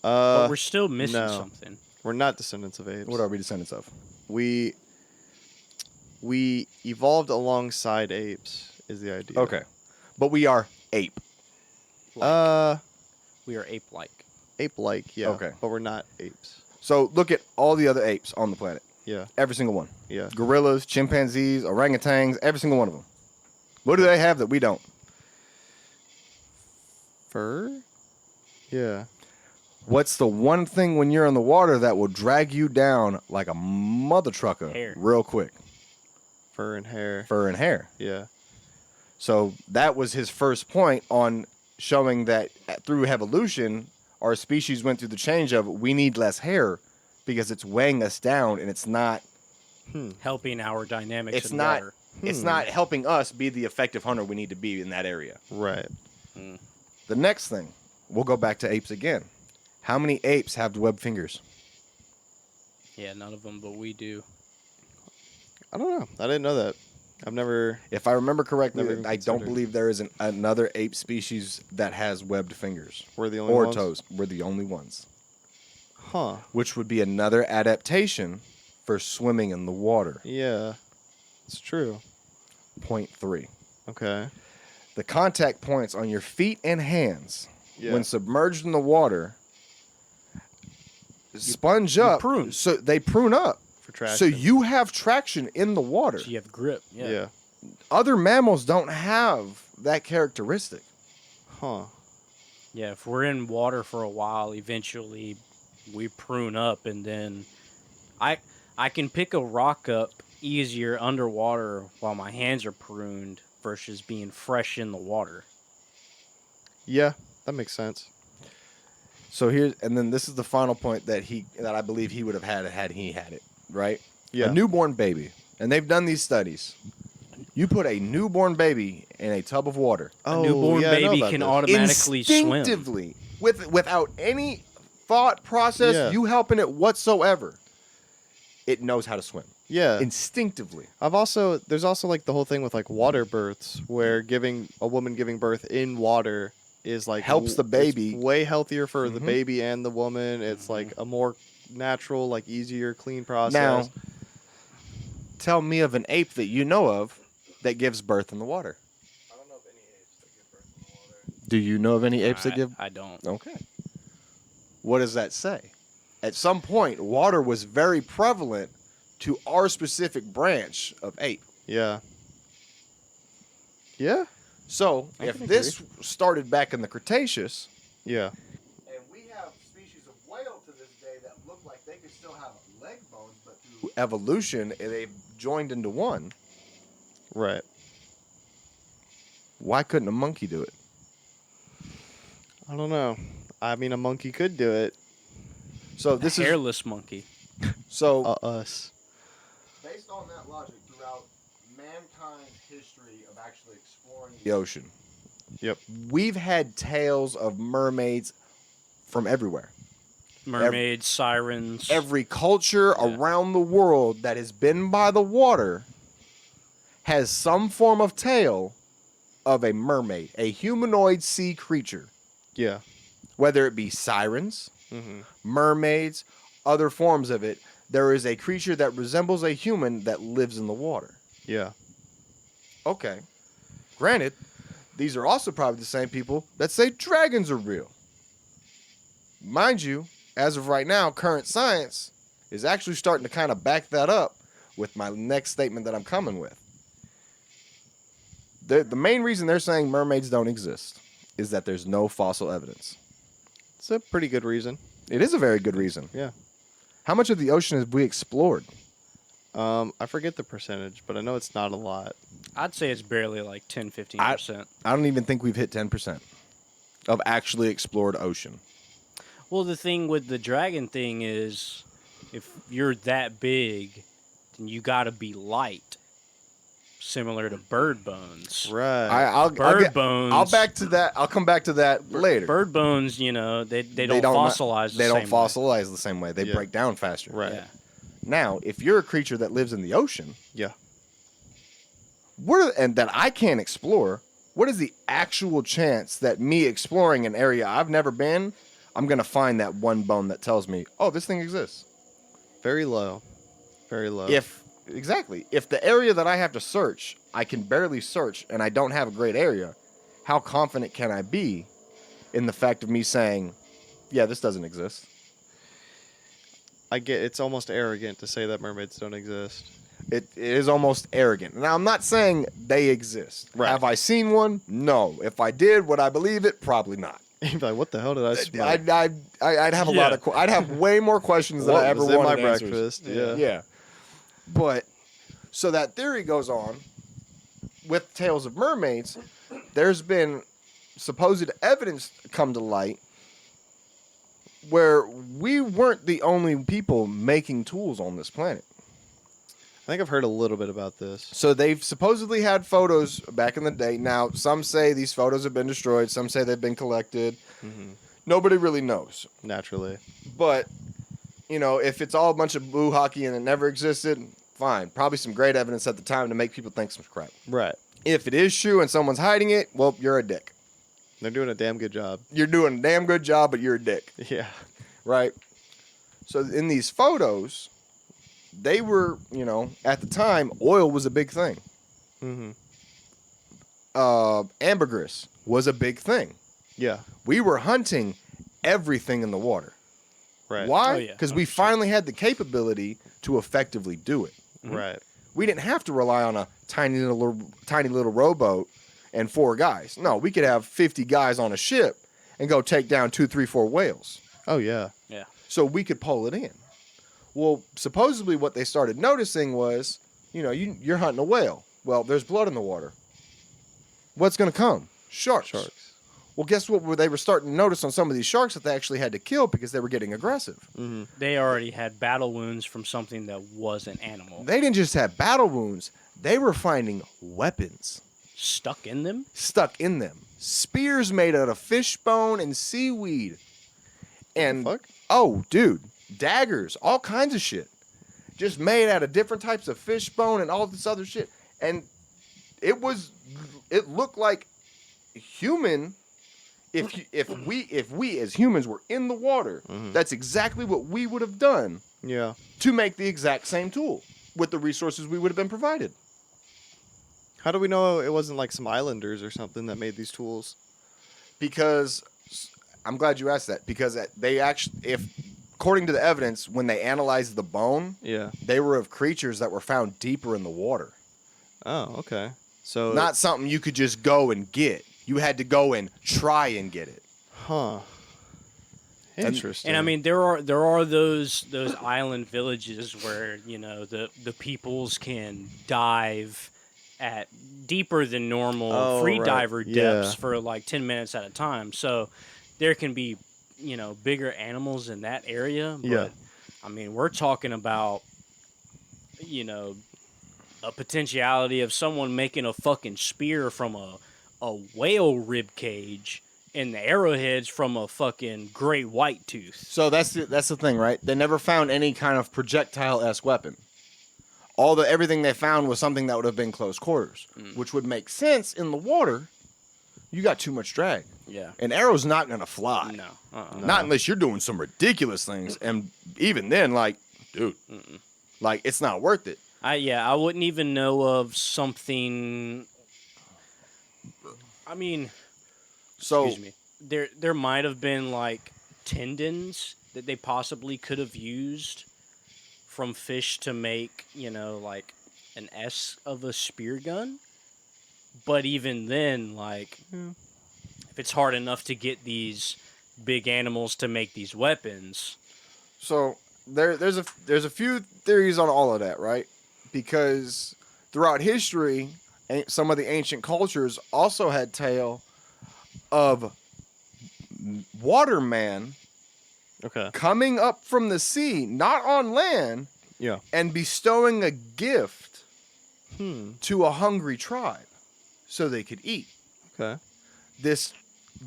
But we're still missing no. something. We're not descendants of apes. What are we descendants of? We evolved alongside apes is the idea. Okay. But we are ape. We are ape-like. Ape-like, yeah. Okay. But we're not apes. So look at all the other apes on the planet. Yeah. Every single one. Yeah. Gorillas, chimpanzees, orangutans, every single one of them. What do they have that we don't? Fur? Yeah. What's the one thing when you're in the water that will drag you down like a mother trucker Hair. real quick? Fur and hair. Fur and hair. Yeah. So that was his first point on showing that through evolution, our species went through the change of we need less hair because it's weighing us down and it's not Helping our dynamics it's in not water. it's not helping us be the effective hunter we need to be in that area. Right. The next thing, we'll go back to apes again. How many apes have webbed fingers? Yeah, none of them, but we do. I don't know. I didn't know that. I've never. If I remember correctly, Never even I don't considered. believe there is another ape species that has webbed fingers We're the only or ones? toes. We're the only ones, Huh. which would be another adaptation for swimming in the water. Yeah. It's true. Point 3. Okay. The contact points on your feet and hands Yeah. when submerged in the water sponge up. prune. So they prune up. For traction. So you have traction in the water. So you have grip. Yeah. Other mammals don't have that characteristic. Huh. Yeah, if we're in water for a while, eventually we prune up, and then I can pick a rock up easier underwater while my hands are pruned versus being fresh in the water. Yeah. That makes sense. So here, and then this is the final point that I believe he would have had he had it, right? Yeah. A newborn baby, and they've done these studies. You put a newborn baby in a tub of water, Oh, a newborn yeah, I know baby about can this. automatically swim. instinctively, without any thought process, Yeah. you helping it whatsoever. It knows how to swim Yeah. instinctively. There's also like the whole thing with like water births where a woman giving birth in water is like Helps the it's baby. way healthier for the Mhm. baby and the woman. It's like a more natural, like easier, clean process. Now, tell me of an ape that you know of that gives birth in the water. I don't know of any apes that give birth in the water. Do you know of any apes that give? I don't. Okay. What does that say? At some point, water was very prevalent to our specific branch of ape. Yeah. Yeah. So, I if can this started back in the Cretaceous, Yeah. and we have species of whale to this day that look like they could still have leg bones, but through evolution, they've joined into one, Right. why couldn't a monkey do it? I don't know. I mean, a monkey could do it. So The this is hairless monkey. so Us. based on that logic, throughout mankind's history of actually exploring the ocean, Yep. we've had tales of mermaids from everywhere. Mermaids, sirens. Every culture around the world that has been by the water has some form of tale of a mermaid, a humanoid sea creature, Yeah. whether it be sirens, Mm-hmm. mermaids, other forms of it. There is a creature that resembles a human that lives in the water. Yeah. Okay. Granted, these are also probably the same people that say dragons are real. Mind you, as of right now, current science is actually starting to kind of back that up with my next statement that I'm coming with. The main reason they're saying mermaids don't exist is that there's no fossil evidence. It's a pretty good reason. It is a very good reason. Yeah. How much of the ocean have we explored? I forget the percentage, but I know it's not a lot. I'd say it's barely like 10, 15%. I don't even think we've hit 10% of actually explored ocean. Well, the thing with the dragon thing is, if you're that big, then you got to be light, similar to bird bones. Right. I'll Bird bones. I'll back to that. I'll come back to that later. Bird bones, they don't fossilize. They the don't same fossilize the same way. They Yeah. break down faster. Right. Way. Yeah. Now, if you're a creature that lives in the ocean, Yeah. and that I can't explore, what is the actual chance that me exploring an area I've never been, I'm gonna find that one bone that tells me, oh, this thing exists? Very low. Very low. If the area that I have to search, I can barely search, and I don't have a great area, how confident can I be in the fact of me saying, yeah, this doesn't exist? I get it's almost arrogant to say that mermaids don't exist. It is almost arrogant. Now, I'm not saying they exist. Right. Have I seen one? No. If I did, would I believe it? Probably not. You'd be like, what the hell did I smell? I'd have a lot of. I'd have way more questions than What I ever was in wanted my answers. breakfast? Yeah. Yeah. But so that theory goes on with tales of mermaids. There's been supposed evidence come to light where we weren't the only people making tools on this planet. I think I've heard a little bit about this. So they've supposedly had photos back in the day. Now, some say these photos have been destroyed. Some say they've been collected. Mm-hmm. Nobody really knows. Naturally. But, if it's all a bunch of boo hockey and it never existed, fine. Probably some great evidence at the time to make people think some crap. Right. If it is true and someone's hiding it, well, you're a dick. They're doing a damn good job. You're doing a damn good job, but you're a dick. Yeah. Right? So in these photos, they were, at the time, oil was a big thing. Mm-hmm. Ambergris was a big thing. Yeah. We were hunting everything in the water. Right. Why? Oh, yeah. Because we 100%. finally had the capability to effectively do it. Right. We didn't have to rely on a tiny little rowboat and 4 guys. No, we could have 50 guys on a ship and go take down 2, 3, 4 whales. Oh yeah. Yeah. So we could pull it in. Well, supposedly what they started noticing was, you're hunting a whale. Well, there's blood in the water. What's going to come? Sharks. Sharks. Well, guess what? They were starting to notice on some of these sharks that they actually had to kill because they were getting aggressive. Mm-hmm. They already had battle wounds from something that was an animal. They didn't just have battle wounds. They were finding weapons Stuck in them? stuck in them. Spears made out of fish bone and seaweed. And, Fuck. oh, dude, daggers, all kinds of shit. Just made out of different types of fish bone and all this other shit. And it looked like human. If we as humans were in the water, Mhm. that's exactly what we would have done Yeah. to make the exact same tool with the resources we would have been provided. How do we know it wasn't like some islanders or something that made these tools? Because I'm glad you asked that, because they actually, if according to the evidence, when they analyzed the bone, Yeah. they were of creatures that were found deeper in the water. Oh, okay. So Not something you could just go and get. You had to go and try and get it. huh. Interesting. And I mean, there are those island villages where the peoples can dive at deeper than normal Oh, free right. diver depths Yeah. for like 10 minutes at a time. So there can be bigger animals in that area. But Yeah. I mean, we're talking about a potentiality of someone making a fucking spear from a whale rib cage and the arrowheads from a fucking great white tooth. So that's the thing, right? They never found any kind of projectile-esque weapon. Everything they found was something that would have been close quarters, which would make sense in the water. You got too much drag. Yeah. An arrow's not gonna fly. No. Not unless you're doing some ridiculous things, and even then, like, dude, like it's not worth it. I wouldn't even know of something. I mean, So excuse me. There might have been like tendons that they possibly could have used from fish to make, like an S of a spear gun. But even then, like, if it's hard enough to get these big animals to make these weapons. So there's a few theories on all of that, right? Because throughout history, some of the ancient cultures also had tale of waterman Okay. coming up from the sea, not on land, Yeah. and bestowing a gift Hmm. to a hungry tribe so they could eat. Okay. This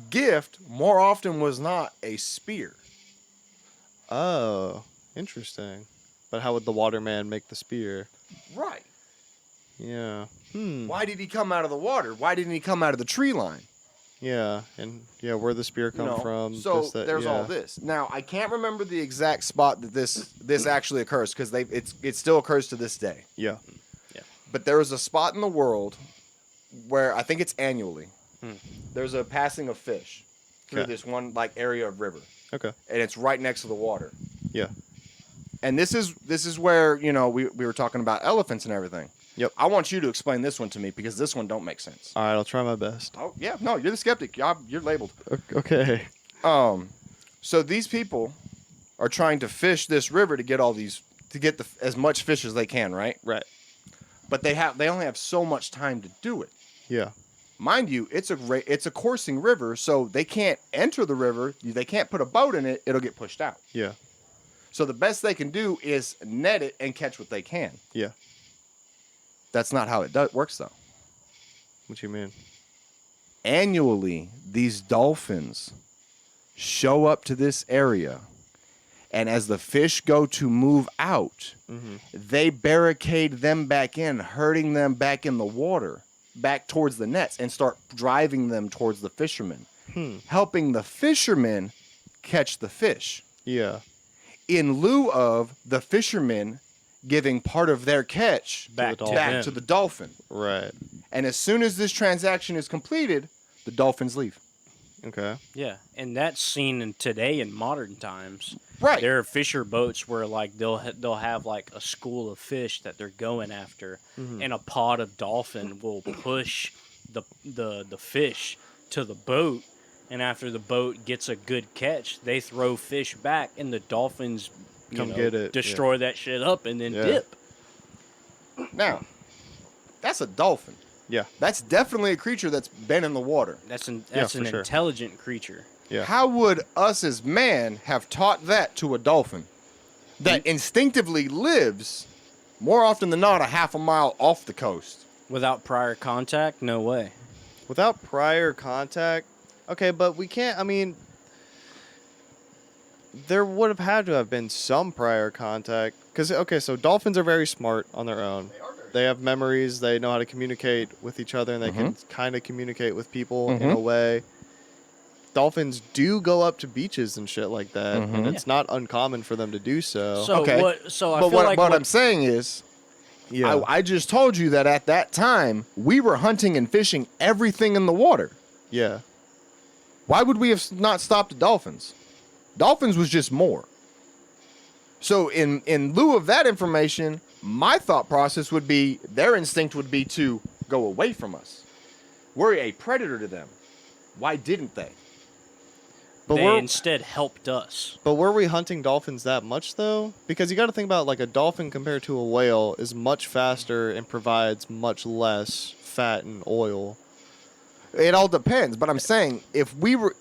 gift more often was not a spear. Oh, interesting. But how would the waterman make the spear? Right. Yeah. Hmm. Why did he come out of the water? Why didn't he come out of the tree line? Yeah. And yeah, where the spear come from? So this, that, there's all yeah. this. Now I can't remember the exact spot that this actually occurs because it still occurs to this day. Yeah. But there is a spot in the world where I think it's annually. There's a passing of fish through Okay. this one like area of river, Okay. and it's right next to the water. Yeah. And this is where we were talking about elephants and everything. Yep. I want you to explain this one to me because this one don't make sense. All right, I'll try my best. Oh yeah, no, you're the skeptic. You're labeled. Okay. So these people are trying to fish this river to get as much fish as they can, right? Right. But they only have so much time to do it. Yeah. Mind you, it's a coursing river, so they can't enter the river. They can't put a boat in it. It'll get pushed out. Yeah. So the best they can do is net it and catch what they can. Yeah. That's not how it works, though. What you mean? Annually, these dolphins show up to this area, and as the fish go to move out, they barricade them back in, herding them back in the water, back towards the nets, and start driving them towards the fishermen, helping the fishermen catch the fish. Yeah. In lieu of the fishermen giving part of their catch Back to back to the dolphin. Right. And as soon as this transaction is completed, the dolphins leave. Okay. Yeah, and that's seen today in modern times. Right. There are fisher boats where like they'll have like a school of fish that they're going after, and a pod of dolphin will push the fish to the boat, and after the boat gets a good catch, they throw fish back, and the dolphins Get it. destroy that shit up, and then Yeah. dip. Now, that's a dolphin. Yeah. That's definitely a creature that's been in the water. That's an for sure. intelligent creature. Yeah. How would us as man have taught that to a dolphin that instinctively lives more often than not a half a mile off the coast? Without prior contact, no way. Without prior contact. Okay, but we can't. I mean, there would have had to have been some prior contact. Because, okay, so dolphins are very smart on their own. They have memories. They know how to communicate with each other, and they can kind of communicate with people in a way. Dolphins do go up to beaches and shit like that, and it's not uncommon for them to do so. So Okay. what? So I But feel like what I'm saying is, yeah. I just told you that at that time, we were hunting and fishing everything in the water. Yeah. Why would we have not stopped the dolphins? Dolphins was just more. So in lieu of that information, my thought process would be their instinct would be to go away from us. We're a predator to them. Why didn't they? But They we're instead helped us. but were we hunting dolphins that much though? Because you got to think about like a dolphin compared to a whale is much faster and provides much less fat and oil. It all depends, but I'm saying if we were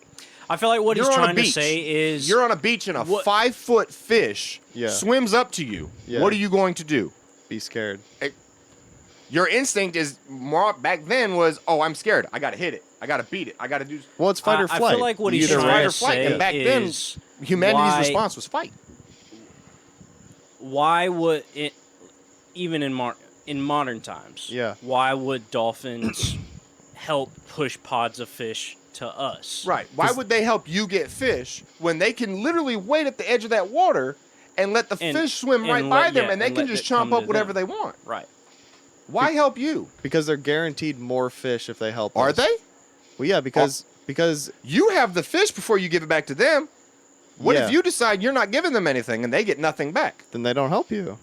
I feel like what he's You're on a trying to beach. say is you're on a beach and a What- 5-foot fish Yeah. swims up to you, Yeah. what are you going to do? Be scared. Your instinct is more back then was, oh, I'm scared. I gotta hit it. I gotta beat it. I gotta do. Well, it's fight or I flight. feel like what You he's either trying fight to or flight, say and back then, is Humanity's why- response was fight. why would it even in modern times? Yeah. Why would dolphins help push pods of fish to us? Right. Why would they help you get fish when they can literally wait at the edge of that water and let the And- fish swim right and by let- them yeah, and they and can let just it come chomp up to whatever them. they want? Right. Why help you? because they're guaranteed more fish if they help Are us. they? Well, yeah, because You have the fish before you give it back to them. What Yeah. if you decide you're not giving them anything and they get nothing back? then they don't help you.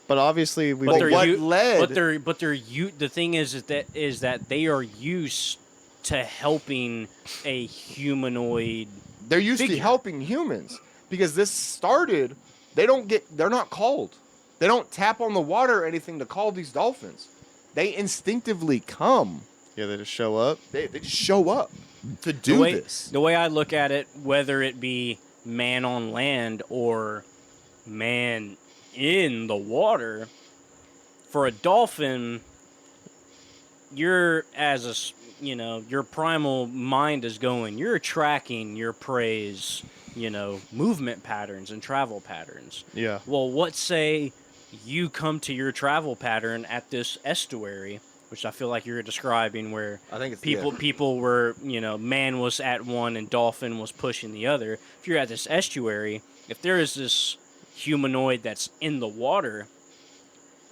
But obviously we But they're what u- led- But they're the thing is that they are used to helping a humanoid. They're used to figure. helping humans because this started. They're not called. They don't tap on the water or anything to call these dolphins. They instinctively come. yeah, they just show up. They just show up to do this. The way I look at it, whether it be man on land or man in the water, for a dolphin, you're your primal mind is going. You're tracking your prey's, movement patterns and travel patterns. Yeah. Well, what say you come to your travel pattern at this estuary, which I feel like you're describing, where I think it's people were, man was at one and dolphin was pushing the other. If you're at this estuary, if there is this humanoid that's in the water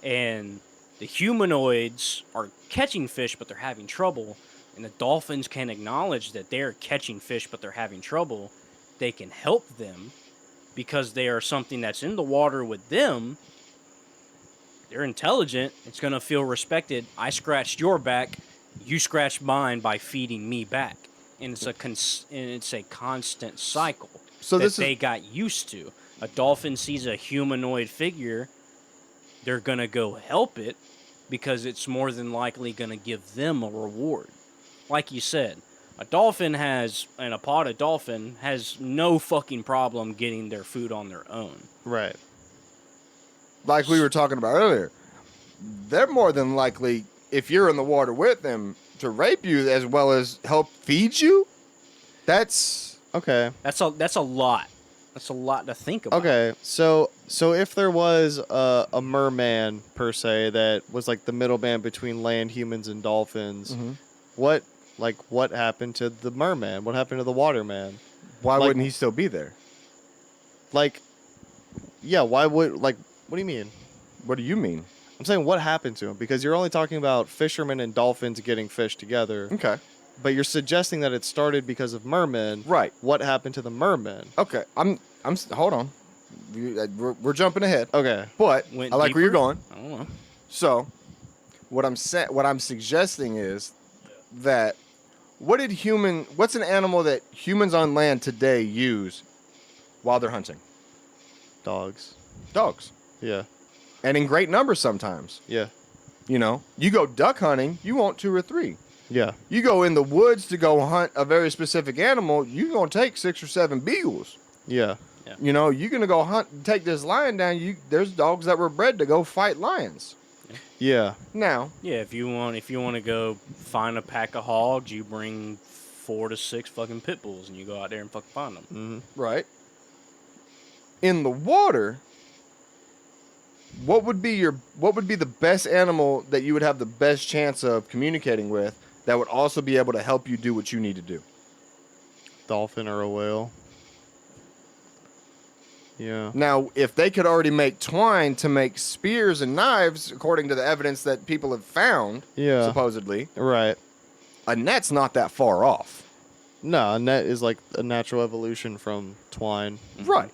and the humanoids are catching fish but they're having trouble, and the dolphins can acknowledge that they're catching fish but they're having trouble, they can help them because they are something that's in the water with them. They're intelligent. It's going to feel respected. I scratched your back. You scratched mine by feeding me back. And it's a constant cycle So that this is- they got used to. A dolphin sees a humanoid figure. They're going to go help it because it's more than likely going to give them a reward. Like you said, a pod of dolphin has no fucking problem getting their food on their own. Right. Like we were talking about earlier, they're more than likely, if you're in the water with them, to rape you as well as help feed you. That's Okay. That's a lot. That's a lot to think about. Okay. So if there was a merman per se that was like the middleman between land humans and dolphins, what happened to the merman? What happened to the waterman? why Like- wouldn't he still be there? Like, yeah, why would what do you mean? What do you mean? I'm saying what happened to him because you're only talking about fishermen and dolphins getting fish together, Okay. but you're suggesting that it started because of mermen. Right. What happened to the mermen? Okay. Hold on. We're jumping ahead. Okay. But Went I like where you're deeper? going. I don't know. So, what I'm suggesting is that what's an animal that humans on land today use while they're hunting? Dogs. Dogs. Yeah. And in great numbers sometimes. Yeah. You go duck hunting, you want 2 or 3. Yeah. You go in the woods to go hunt a very specific animal, you're going to take 6 or 7 beagles. Yeah. You're going to go hunt, take this lion down. There's dogs that were bred to go fight lions. Yeah. Now, Yeah, if you want to go find a pack of hogs, you bring 4 to 6 fucking pit bulls and you go out there and fucking find them. Mm-hmm. right? In the water, what would be the best animal that you would have the best chance of communicating with that would also be able to help you do what you need to do? Dolphin or a whale. Yeah. Now, if they could already make twine to make spears and knives, according to the evidence that people have found, Yeah. supposedly, Right. a net's not that far off. No, a net is like a natural evolution from twine. Right.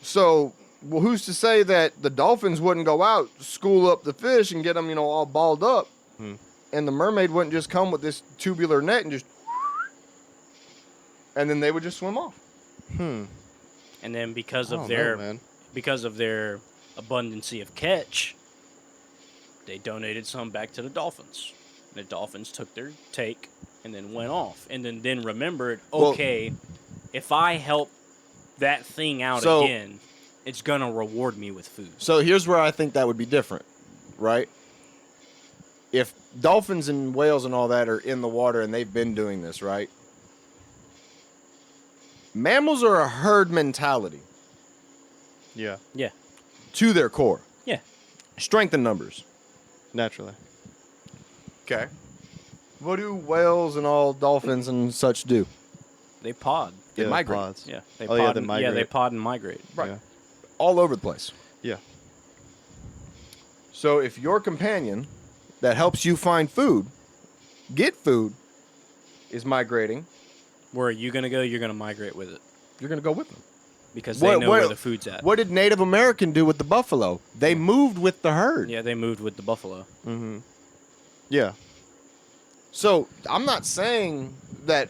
So, well, who's to say that the dolphins wouldn't go out, school up the fish, and get them, all balled up, and the mermaid wouldn't just come with this tubular net and just, and then they would just swim off. And then because I of don't their know, man. abundancy of catch, they donated some back to the dolphins. The dolphins took their take and then went off, and then remembered, okay, if I help that thing out again, it's gonna reward me with food. So here's where I think that would be different, right? If dolphins and whales and all that are in the water and they've been doing this, right? Mammals are a herd mentality Yeah, Yeah, to their core. yeah. Strength in numbers. naturally. Okay. What do whales and all dolphins and such do? They pod. They Yeah, migrate. pods. Yeah, they Oh, pod. yeah, they and, migrate. they pod and migrate. Right. Yeah. All over the place. Yeah. So if your companion that helps you find food, get food, is migrating, Where are you gonna go? You're gonna migrate with it you're going to go with them. because they know where the food's at. What did Native American do with the buffalo? They moved with the herd. Yeah, they moved with the buffalo. Mm-hmm. Yeah. So I'm not saying that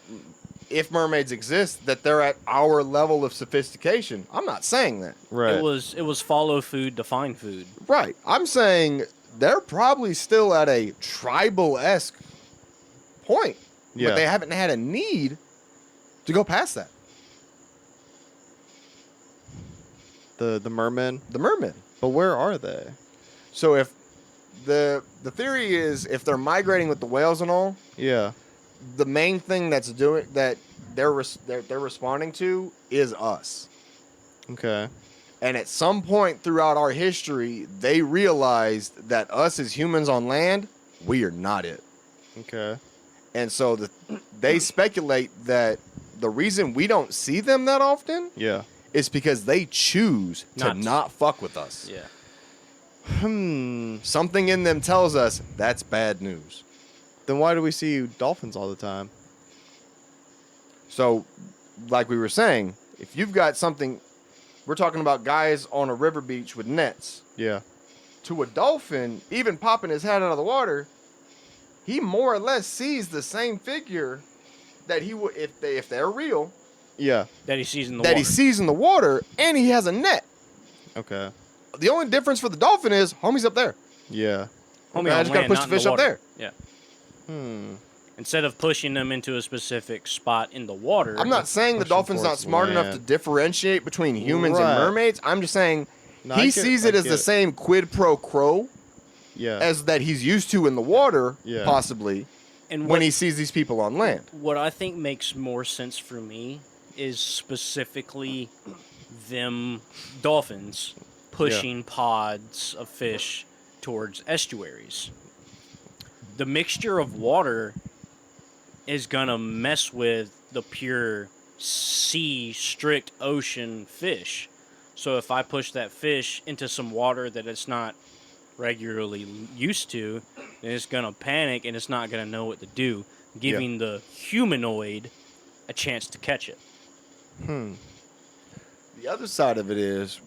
if mermaids exist, that they're at our level of sophistication. I'm not saying that. Right. It was follow food to find food. Right. I'm saying they're probably still at a tribal-esque point. Yeah. But they haven't had a need to go past that. The mermen. The mermen. But where are they? So if the theory is if they're migrating with the whales and all, Yeah. the main thing that's doing that they're responding to is us. Okay. And at some point throughout our history, they realized that us as humans on land, we are not it. Okay. And so they speculate that the reason we don't see them that often Yeah. is because they choose to Not- not fuck with us. Yeah. Something in them tells us that's bad news. Then why do we see dolphins all the time? So, like we were saying, if you've got something, we're talking about guys on a river beach with nets. Yeah. To a dolphin, even popping his head out of the water, he more or less sees the same figure that he would if they're real, Yeah. That he sees in the that water. he sees in the water, and he has a net. Okay. The only difference for the dolphin is homie's up there. Yeah. Homie I on just gotta land, push not the in fish up water. there. Yeah. Instead of pushing them into a specific spot in the water. I'm not saying the Pushing dolphin's not towards smart enough to land. differentiate between humans Right. and mermaids. I'm just saying No, he I get- sees I it as get the it. same quid pro quo Yeah. as that he's used to in the water, Yeah. possibly, and when what, he sees these people on land. what I think makes more sense for me is specifically them dolphins pushing pods of fish towards estuaries. The mixture of water is gonna mess with the pure sea, strict ocean fish. So if I push that fish into some water that it's not regularly used to, then it's gonna panic and it's not gonna know what to do, giving the humanoid a chance to catch it. The other side of it is,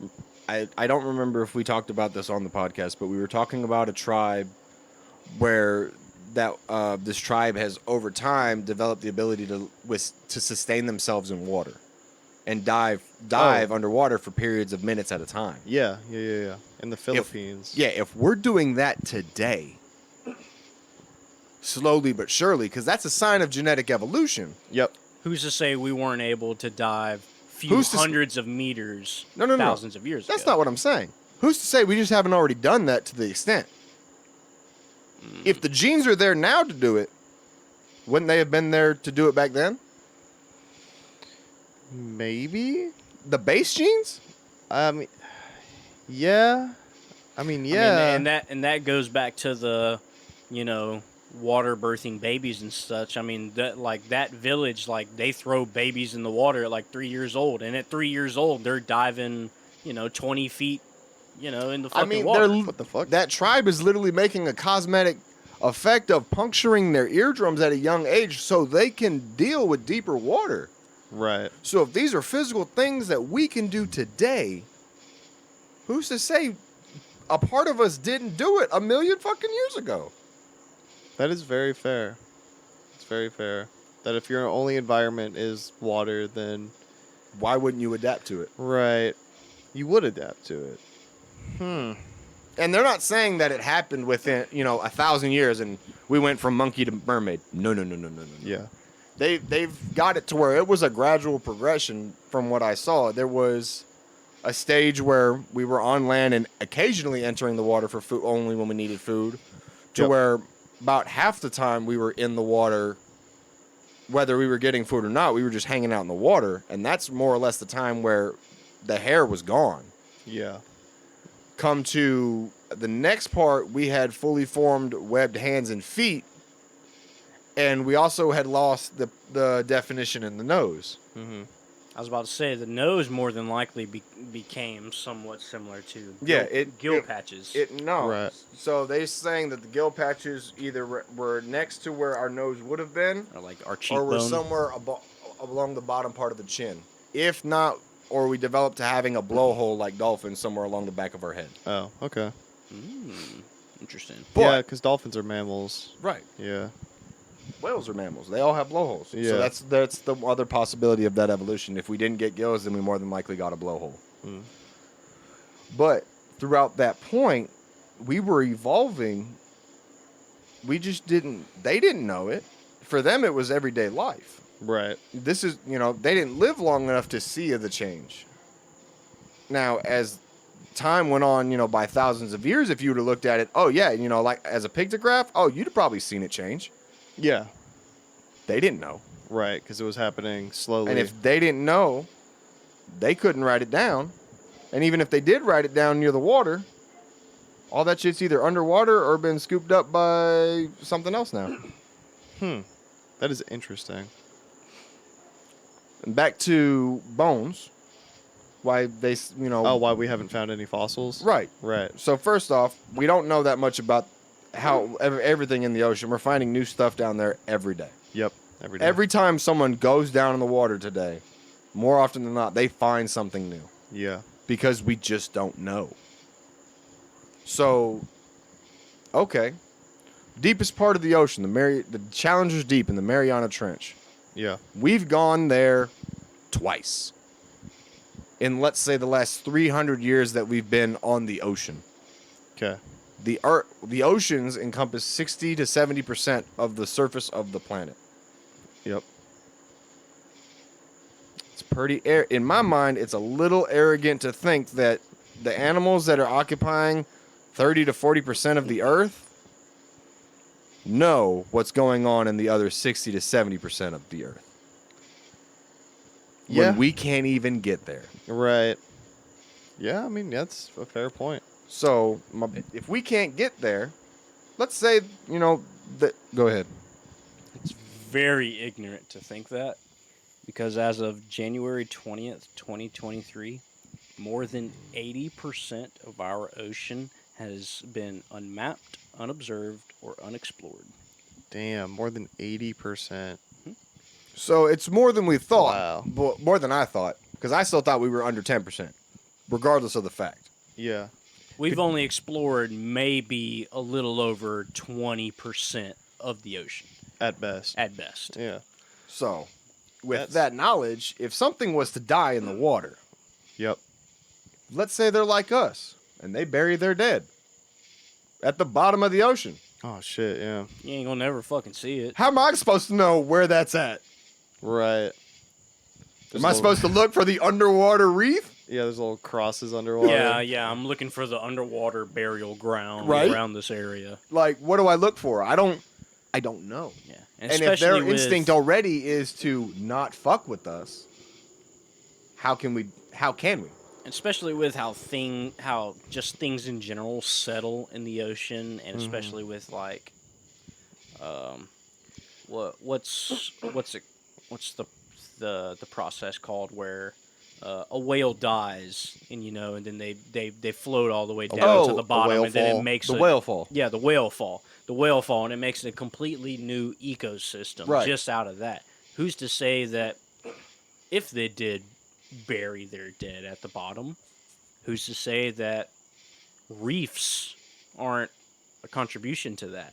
I don't remember if we talked about this on the podcast, but we were talking about a tribe where this tribe has over time developed the ability to sustain themselves in water and dive underwater for periods of minutes at a time. Yeah. In the Philippines. If we're doing that today, slowly but surely, because that's a sign of genetic evolution. Yep. Who's to say we weren't able to dive Who's to s- hundreds of meters No. thousands of years That's ago? not what I'm saying. Who's to say we just haven't already done that to the extent? If the genes are there now to do it, wouldn't they have been there to do it back then? Maybe. The base genes? I mean. Yeah. I mean, I mean, yeah. and that goes back to the, water birthing babies and such. I mean, that village, they throw babies in the water at 3 years old, and at 3 years old they're diving, 20 feet, in the fucking water. What the fuck? That tribe is literally making a cosmetic effect of puncturing their eardrums at a young age so they can deal with deeper water. Right. So if these are physical things that we can do today, who's to say a part of us didn't do it a million fucking years ago? That is very fair. It's very fair. That if your only environment is water, then Why wouldn't you adapt to it? right, you would adapt to it. And they're not saying that it happened within, 1,000 years and we went from monkey to mermaid. No. Yeah. They've got it to where it was a gradual progression from what I saw. There was a stage where we were on land and occasionally entering the water for food only when we needed food, to Yep. where about half the time we were in the water, whether we were getting food or not, we were just hanging out in the water. And that's more or less the time where the hair was gone. Yeah. Come to the next part, we had fully formed webbed hands and feet, and we also had lost the definition in the nose. Mm-hmm. I was about to say the nose more than likely became somewhat similar to gill patches. Right. So they're saying that the gill patches either were next to where our nose would have been, or like our or were cheekbone. somewhere along the bottom part of the chin. If not, or we developed to having a blowhole like dolphins somewhere along the back of our head. Oh, okay. Interesting. Yeah, because dolphins are mammals. Right. Yeah. Whales are mammals. They all have blowholes. Yeah. So that's the other possibility of that evolution. If we didn't get gills, then we more than likely got a blowhole. Mm. But throughout that point, we were evolving. We just didn't. They didn't know it. For them, it was everyday life. Right. This is, they didn't live long enough to see the change. Now, as time went on, by thousands of years, if you would have looked at it, oh yeah, like as a pictograph, oh, you'd have probably seen it change. Yeah. They didn't know. Right, because it was happening slowly. And if they didn't know, they couldn't write it down. And even if they did write it down near the water, all that shit's either underwater or been scooped up by something else now. That is interesting. And back to bones. Why they, Oh, why we haven't found any fossils? Right. Right. So first off, we don't know that much about how everything in the ocean. We're finding new stuff down there every day. Yep. Every day. Every time someone goes down in the water today, more often than not, they find something new. Yeah. Because we just don't know. So, okay. Deepest part of the ocean, the Challenger's Deep in the Mariana Trench. Yeah. We've gone there twice. In, let's say, the last 300 years that we've been on the ocean. Okay. The oceans encompass 60 to 70% of the surface of the planet. Yep. It's pretty in my mind, it's a little arrogant to think that the animals that are occupying 30 to 40% of the earth know what's going on in the other 60 to 70% of the earth. Yeah. When we can't even get there. Right. Yeah, I mean, that's a fair point. So, if we can't get there, let's say, go ahead. It's very ignorant to think that, because as of January 20th, 2023, more than 80% of our ocean has been unmapped, unobserved, or unexplored. Damn, more than 80%. So, it's more than we thought. Wow. More than I thought. Because I still thought we were under 10%, regardless of the fact. Yeah. We've only explored maybe a little over 20% of the ocean, At best. at best. Yeah. So, with That's- that knowledge, if something was to die in the water, Yep. let's say they're like us, and they bury their dead at the bottom of the ocean. Oh, shit, yeah. You ain't gonna never fucking see it. How am I supposed to know where that's at? Right. Am I supposed to look for the underwater reef? Yeah, there's little crosses underwater. Yeah, I'm looking for the underwater burial ground Right? around this area. Like, what do I look for? I don't know. Yeah, And if their especially with- instinct already is to not fuck with us, how can we? especially with how just things in general settle in the ocean, and especially with like, what's the process called where a whale dies and then they float all the way down to the a bottom whale and then fall. it makes The a- whale fall. Yeah, the whale fall. the whale fall, and it makes it a completely new ecosystem Right. just out of that. Who's to say that if they did bury their dead at the bottom, who's to say that reefs aren't a contribution to that?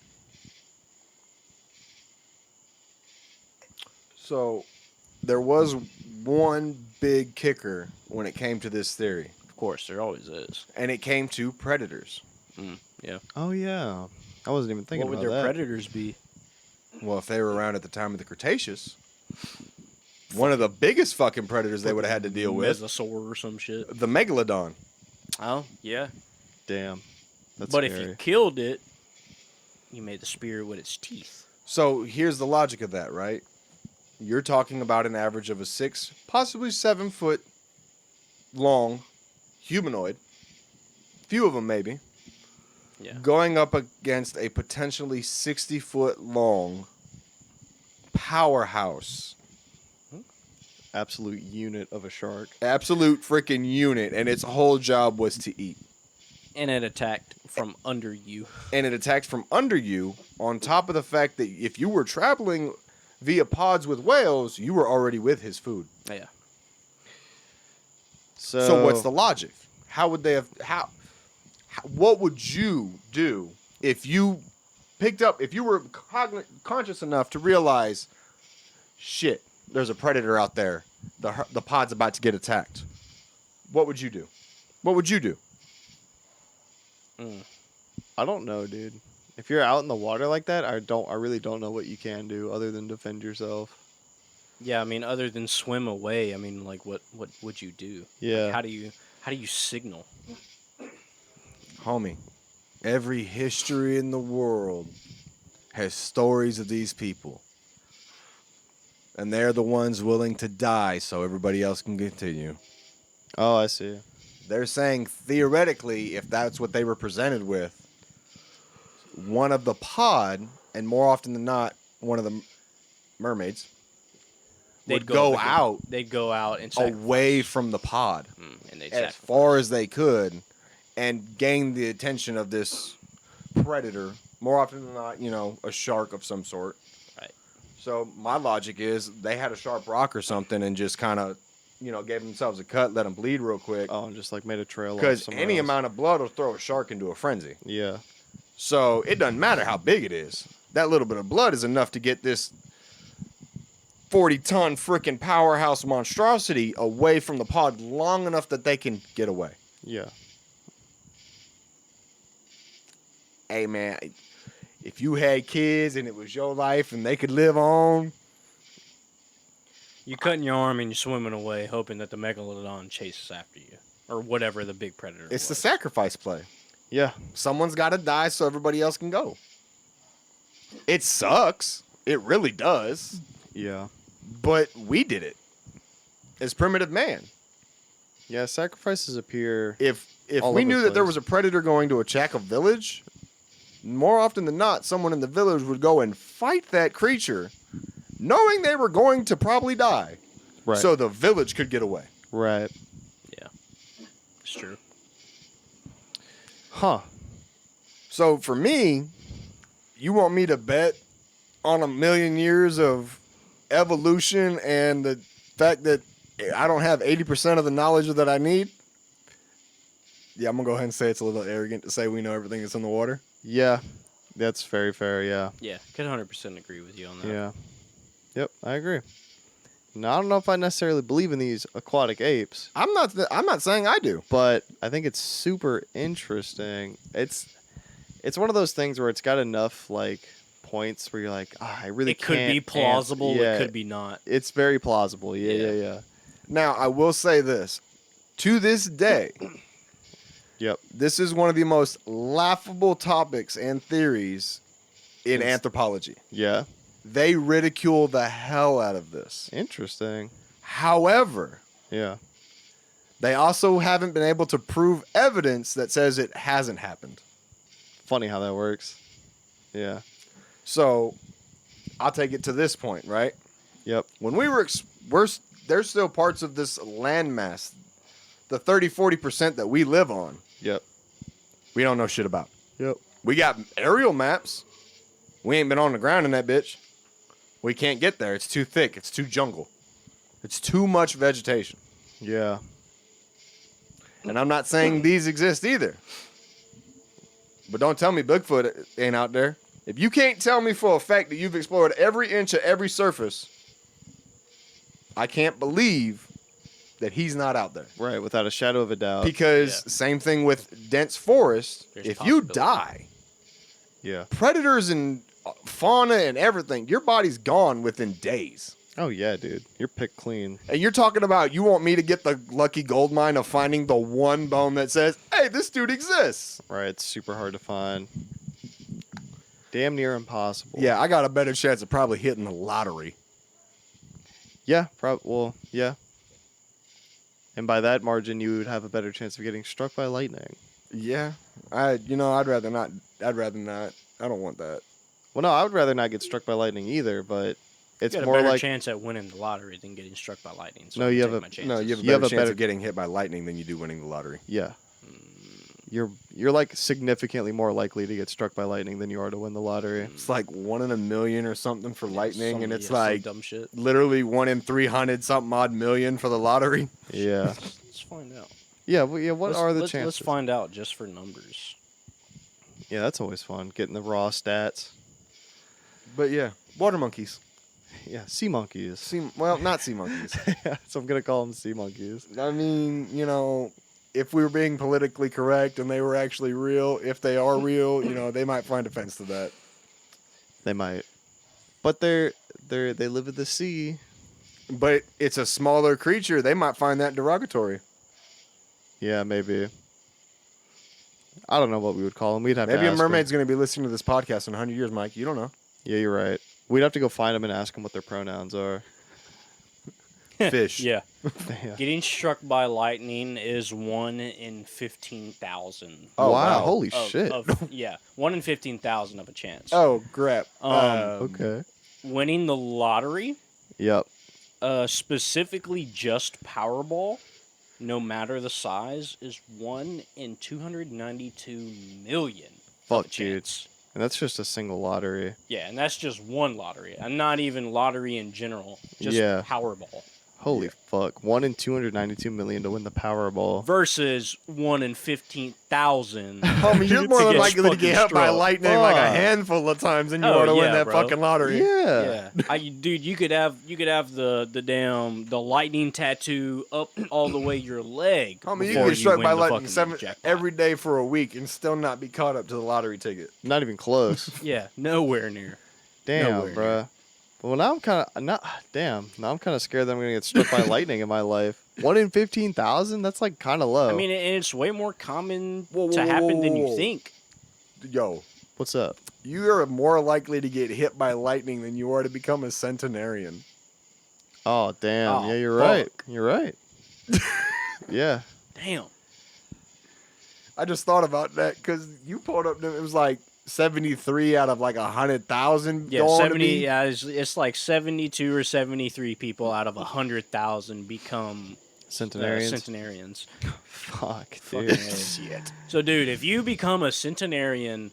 So there was one big kicker when it came to this theory, Of course, there always is. and it came to predators. Yeah. Oh yeah, I wasn't even thinking What would about their that. predators be? Well, if they were around at the time of the Cretaceous, one of the biggest fucking predators they would have had to deal with, Mesosaur or some shit. the megalodon. Oh, yeah. Damn, that's But scary. if you killed it, you made the spear with its teeth. So here's the logic of that, right? You're talking about an average of a 6, possibly 7 foot long humanoid, few of them maybe, Yeah. going up against a potentially 60-foot long powerhouse, Absolute unit of a shark. absolute freaking unit, and its whole job was to eat. And it attacked from under you. And it attacked from under you, on top of the fact that if you were traveling via pods with whales, you were already with his food. Yeah. So what's the logic? How would they have what would you do if you picked up, if you were conscious enough to realize, shit, there's a predator out there. The pod's about to get attacked. What would you do? What would you do? I don't know, dude. If you're out in the water like that, I really don't know what you can do other than defend yourself. Yeah, I mean, other than swim away, I mean, like, what would you do? Yeah. Like, how do you signal? Homie, every history in the world has stories of these people. And they're the ones willing to die so everybody else can continue. Oh, I see. They're saying, theoretically, if that's what they were presented with, one of the pod, and more often than not, one of the mermaids, would go out They'd go out and away from the pod and they'd as sacrifice. far as they could and gain the attention of this predator. More often than not, a shark of some sort. Right. So my logic is they had a sharp rock or something and just kind of, gave themselves a cut, let them bleed real quick. Oh, and just like made a trail. Because any amount of blood will throw a shark into a frenzy. Yeah. So it doesn't matter how big it is. That little bit of blood is enough to get this 40-ton freaking powerhouse monstrosity away from the pod long enough that they can get away. Yeah. Hey, man, if you had kids and it was your life and they could live on, You cutting your arm and you're swimming away, hoping that the megalodon chases after you, or whatever the big predator. it's the was. sacrifice play. Yeah. Someone's got to die so everybody else can go. It sucks. It really does. Yeah. But we did it as primitive man. Yeah. Sacrifices appear. If All we over knew the that there place. was a predator going to attack a village, more often than not, someone in the village would go and fight that creature, knowing they were going to probably die, Right. so the village could get away. Right. Yeah, it's true. Huh. So for me, you want me to bet on 1,000,000 years of evolution and the fact that I don't have 80% of the knowledge that I need? Yeah, I'm going to go ahead and say it's a little arrogant to say we know everything that's in the water. Yeah. That's very fair. Yeah. Yeah, could 100% agree with you on that. Yeah. Yep. I agree. Now I don't know if I necessarily believe in these aquatic apes, I'm not saying I do. but I think it's super interesting. It's one of those things where it's got enough like points where you're like, I really It could can't be plausible. answer. Yeah, It could be not. It's very plausible. Yeah. Yeah. Yeah. Yeah. Now, I will say this. To this day, Yep. this is one of the most laughable topics and theories in It's- anthropology. Yeah. They ridicule the hell out of this. Interesting. However, Yeah. they also haven't been able to prove evidence that says it hasn't happened. Funny how that works. Yeah. So, I'll take it to this point, right? Yep. When we were, there's still parts of this landmass, the 30-40% that we live on, Yep. we don't know shit about. Yep. We got aerial maps We ain't been on the ground in that bitch. We can't get there. It's too thick. It's too jungle. It's too much vegetation. Yeah. And I'm not saying these exist either. But don't tell me Bigfoot ain't out there. If you can't tell me for a fact that you've explored every inch of every surface, I can't believe that he's not out there. Right, without a shadow of a doubt. Because same thing with dense forest. There's If you possibility. die, Yeah. predators and fauna and everything, your body's gone within days. Oh yeah, dude. You're picked clean. And you're talking about you want me to get the lucky gold mine of finding the one bone that says, hey, this dude exists. Right, it's super hard to find. Damn near impossible. Yeah, I got a better chance of probably hitting the lottery. Yeah, well, yeah. And by that margin, you would have a better chance of getting struck by lightning. Yeah. I'd rather not. I don't want that. Well, no, I would rather not get struck by lightning either, but it's You got a more better like chance at winning the lottery than getting struck by lightning. So No, I'm you gonna have take a- my No, chances. you have a You better have a chance better- of getting hit by lightning than you do winning the lottery. yeah. You're like significantly more likely to get struck by lightning than you are to win the lottery. It's like 1 in a million or something for lightning, and it's some like dumb shit. literally 1 in 300 something odd million for the lottery. Yeah. Let's find out. Yeah, well, yeah, what are the let's chances? find out just for numbers. Yeah, that's always fun, getting the raw stats. But yeah, water monkeys. Yeah, sea monkeys. Not sea monkeys. Yeah, so I'm going to call them sea monkeys. I mean, if we were being politically correct and they were actually real, if they are real, they might find offense to that. They might. But they live at the sea. But it's a smaller creature. They might find that derogatory. Yeah, maybe. I don't know what we would call them. We'd have to Maybe a ask 'em. mermaid's going to be listening to this podcast in 100 years, Mike. You don't know. Yeah, you're right. We'd have to go find them and ask them what their pronouns are. Fish. Yeah. Yeah. Getting struck by lightning is 1 in 15,000. Oh, wow, wow. holy of- shit. yeah, 1 in 15,000 of a chance. Oh, crap. Okay. Winning the lottery, Yep. specifically just Powerball, no matter the size, is 1 in 292 million. Fuck, of a dude. chance. And that's just a single lottery. Yeah, and that's just one lottery, and not even lottery in general. Just Yeah. Powerball Holy fuck. 1 in 292 million to win the Powerball. versus 1 in 15,000. Homie, you're more to than get likely to fucking get hit by struck. lightning like a Fuck. handful of times than you Oh, are to win yeah, that bro. fucking lottery. Yeah. Yeah, dude, you could have the lightning tattoo up all the way your leg. Homie, you before can get struck win by the lightning fucking jackpot. every day for a week and still not be caught up to the lottery ticket. Not even close. Yeah, nowhere near. Damn, Nowhere near. bruh. Well, now I'm kind of not. Damn. Now I'm kind of scared that I'm gonna get struck by lightning in my life. 1 in 15,000. That's like kind of low. I mean, and it's way more common Whoa, to whoa, happen than whoa. you think. Yo, what's up? you are more likely to get hit by lightning than you are to become a centenarian. Oh, damn. Oh, yeah, you're fuck. right. You're right. Yeah. Damn. I just thought about that because you pulled up, it was like 73 out of like 100,000. Yeah, going to 70. be. Yeah, it's like 72 or 73 people out of 100,000 become Centenarians. centenarians. Fuck, Fucking dude. A. Shit. So, dude, if you become a centenarian,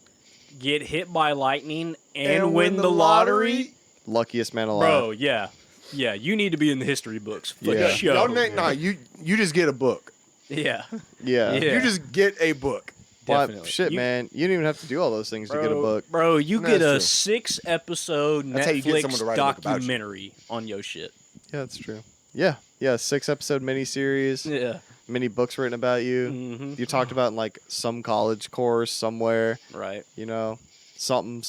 get hit by lightning, and win the lottery, Luckiest man alive. bro, yeah, you need to be in the history books for Yeah. sure. Nah, you just get a book. Yeah, Yeah. Yeah. You just get a book. Well, definitely. shit, You- man. You don't even have to do all those things to get a book. Bro, you No, get a that's 6-episode That's how you get someone Netflix to write a book about you. documentary on your shit. Yeah, that's true. Yeah. Yeah. 6-episode miniseries. Yeah. Many books written about you. Mm-hmm. You talked about in like some college course somewhere. Right. You know, some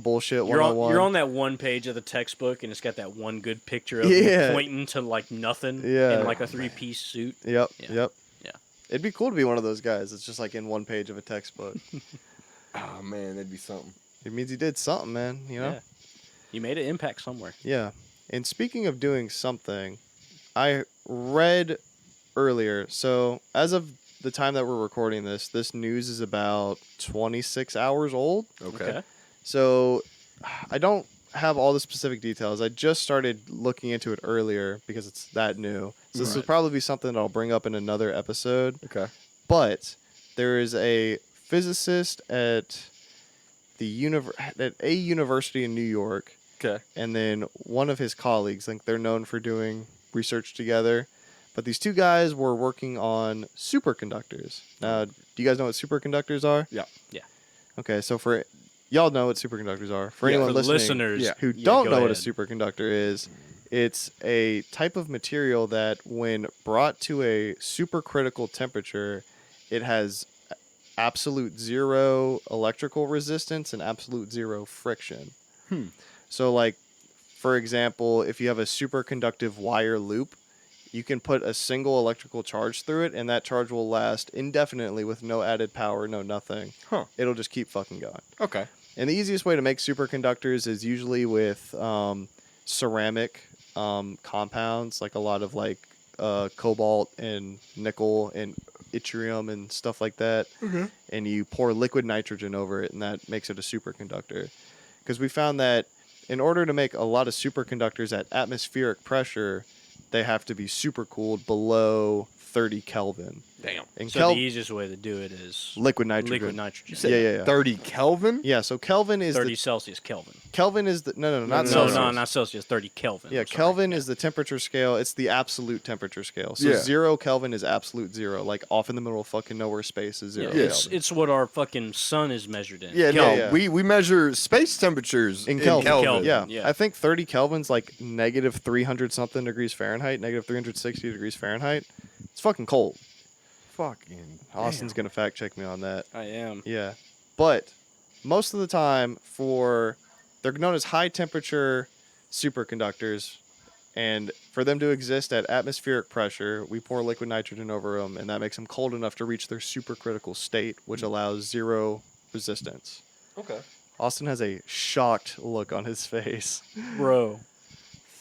bullshit You're 101. on that one page of the textbook, and it's got that one good picture of Yeah. you pointing to like nothing Yeah. in like a 3-piece suit. Yep. Yeah. Yep. Yeah. It'd be cool to be one of those guys. It's just like in one page of a textbook. Oh, man, that'd be something. It means you did something, man. You know. Yeah. You made an impact somewhere. Yeah. And speaking of doing something, I read earlier. So as of the time that we're recording this news is about 26 hours old. Okay. So I don't have all the specific details. I just started looking into it earlier because it's that new. So this will Right. probably be something that I'll bring up in another episode. Okay. But there is a physicist at at a university in New York, Okay. and then one of his colleagues. Like they're known for doing research together. But these two guys were working on superconductors. Now, do you guys know what superconductors are? Yeah. Yeah. Okay, so for y'all know what superconductors are. For Yeah, anyone For the listening listeners yeah. who yeah, don't go know what a ahead. superconductor is, it's a type of material that when brought to a supercritical temperature, it has absolute zero electrical resistance and absolute zero friction. So like for example, if you have a superconductive wire loop, you can put a single electrical charge through it, and that charge will last indefinitely with no added power, no nothing. Huh. It'll just keep fucking going. Okay. And the easiest way to make superconductors is usually with ceramic compounds, like a lot of like cobalt and nickel and yttrium and stuff like that. And you pour liquid nitrogen over it, and that makes it a superconductor. Because we found that in order to make a lot of superconductors at atmospheric pressure, they have to be supercooled below 30 Kelvin. Damn. And So the easiest way to do it is liquid nitrogen. liquid nitrogen. You said Yeah. 30 Kelvin? Yeah, so Kelvin is 30 Celsius Kelvin. Kelvin is the no, not no, Celsius. No, not Celsius. 30 Kelvin. Yeah, I'm sorry. Kelvin Yeah. is the temperature scale. It's the absolute temperature scale. So Yeah. 0 Kelvin is absolute zero. Like off in the middle of fucking nowhere space is 0 Yeah, Kelvin. it's what our fucking sun is measured in. Yeah, Kelvin. no. Yeah. We measure space temperatures In Kelvin. Kelvin. Yeah. Yeah. I think 30 Kelvin's like negative 300 something degrees Fahrenheit, negative 360 degrees Fahrenheit. It's fucking cold. Fucking. Austin's damn. going to fact check me on that. I am. Yeah. But most of the time they're known as high temperature superconductors, and for them to exist at atmospheric pressure, we pour liquid nitrogen over them, and that makes them cold enough to reach their supercritical state, which allows zero resistance. Okay. Austin has a shocked look on his face. Bro,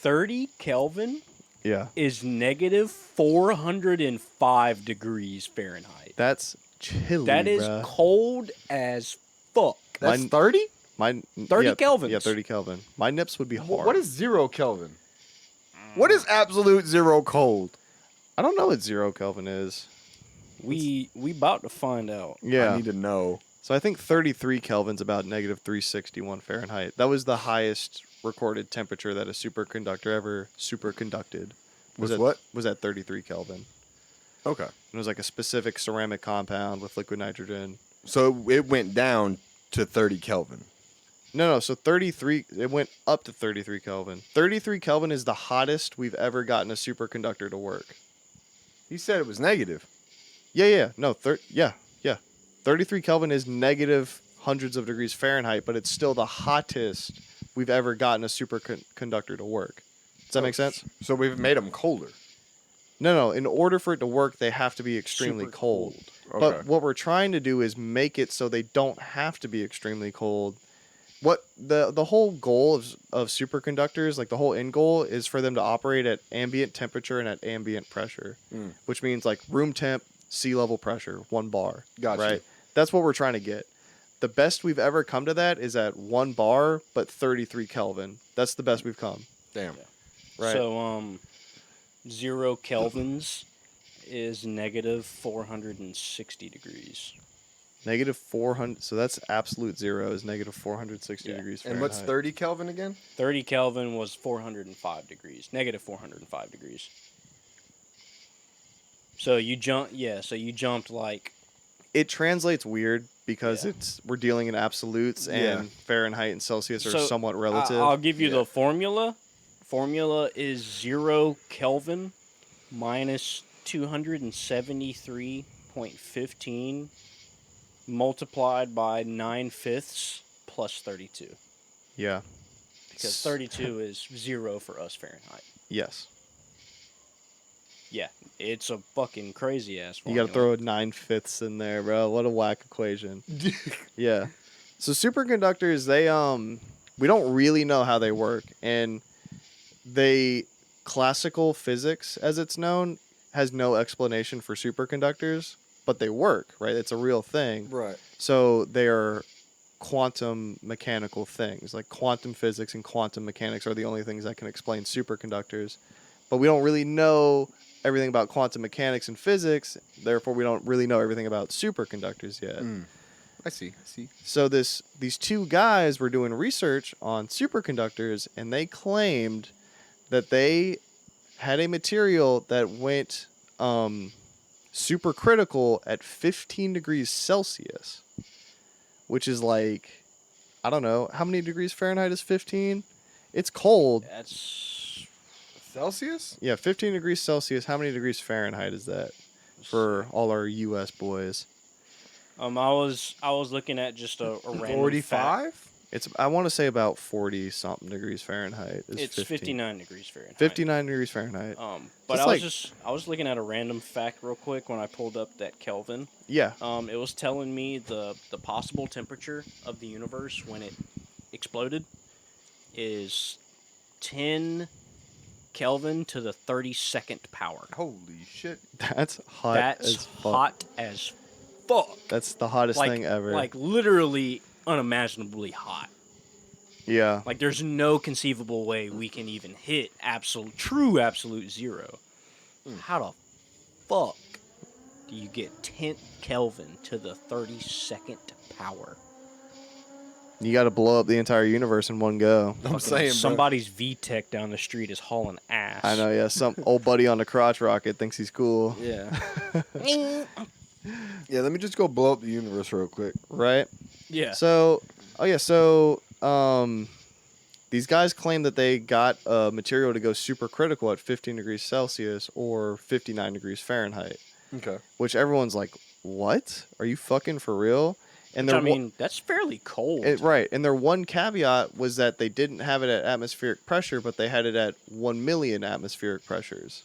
30 Kelvin Yeah. is negative 405 degrees Fahrenheit. That's chilly, That is bruh. cold as fuck. That's Mine- 30? Mine, 30 yeah, Kelvins. Yeah, 30 Kelvin. My nips would be hard. What is 0 Kelvin? What is absolute zero cold? I don't know what 0 Kelvin is. We about to find out. Yeah. I need to know. So I think 33 Kelvin's about negative 361 Fahrenheit. That was the highest recorded temperature that a superconductor ever superconducted. Was at, what? Was at 33 Kelvin. Okay. It was like a specific ceramic compound with liquid nitrogen. So it went down to 30 Kelvin. No, so 33, it went up to 33 Kelvin. 33 Kelvin is the hottest we've ever gotten a superconductor to work. He said it was negative. Yeah. No, yeah. 33 Kelvin is negative hundreds of degrees Fahrenheit, but it's still the hottest we've ever gotten a superconductor to work. Does that make sense? So we've made them colder. No. In order for it to work, they have to be extremely Super cold. cold. But Okay. what we're trying to do is make it so they don't have to be extremely cold. What the whole goal of superconductors, like the whole end goal, is for them to operate at ambient temperature and at ambient pressure, which means like room temp, sea level pressure, 1 bar. Gotcha. Right? That's what we're trying to get. The best we've ever come to that is at 1 bar, but 33 Kelvin. That's the best we've come. Damn. Right. So 0 Kelvins is negative 460 degrees. Negative 400. So that's absolute zero is negative 460 Yeah. degrees And Fahrenheit. what's 30 Kelvin again? 30 Kelvin was 405 degrees. Negative 405 degrees. So you jumped like It translates weird because Yeah. we're dealing in absolutes, and Yeah. Fahrenheit and Celsius are So, somewhat relative. I'll give you Yeah. the formula. Formula is 0 Kelvin minus 273.15 multiplied by 9/5 plus 32. Yeah. Because 32 is 0 for us Fahrenheit. Yes. Yeah, it's a fucking crazy ass You formula. got to throw a 9/5 in there, bro. What a whack equation. Yeah. So superconductors, we don't really know how they work, and classical physics, as it's known, has no explanation for superconductors, but they work, right? It's a real thing. Right. So they are quantum mechanical things. Like quantum physics and quantum mechanics are the only things that can explain superconductors. But we don't really know everything about quantum mechanics and physics, therefore we don't really know everything about superconductors yet. I see. So these two guys were doing research on superconductors, and they claimed that they had a material that went supercritical at 15 degrees Celsius, which is like, I don't know, how many degrees Fahrenheit is 15? It's cold. That's Celsius? Yeah, 15 degrees Celsius. How many degrees Fahrenheit is that for all our U.S. boys? I was looking at just a random fact. 45? I want to say about 40 something degrees Fahrenheit. It's 59 degrees Fahrenheit. 59 degrees Fahrenheit. But Just I was looking at a random fact real quick when I pulled up that Kelvin. Yeah. It was telling me the possible temperature of the universe when it exploded is 10 Kelvin to the 32nd power. Holy shit. That's hot That's as fuck. hot as fuck. That's the hottest thing ever. Like literally unimaginably hot. Yeah. Like there's no conceivable way we can even hit true absolute zero. How the fuck do you get 10 Kelvin to the 32nd power? You got to blow up the entire universe in one go. I'm saying, bro. Somebody's VTech down the street is hauling ass. I know, yeah. Some old buddy on the crotch rocket thinks he's cool. Yeah. Yeah, let me just go blow up the universe real quick. Right? Yeah. So, these guys claim that they got a material to go supercritical at 15 degrees Celsius or 59 degrees Fahrenheit, Okay. which everyone's like, what? Are you fucking for real? And Which, their I mean, that's fairly cold. right. And their one caveat was that they didn't have it at atmospheric pressure, but they had it at 1 million atmospheric pressures.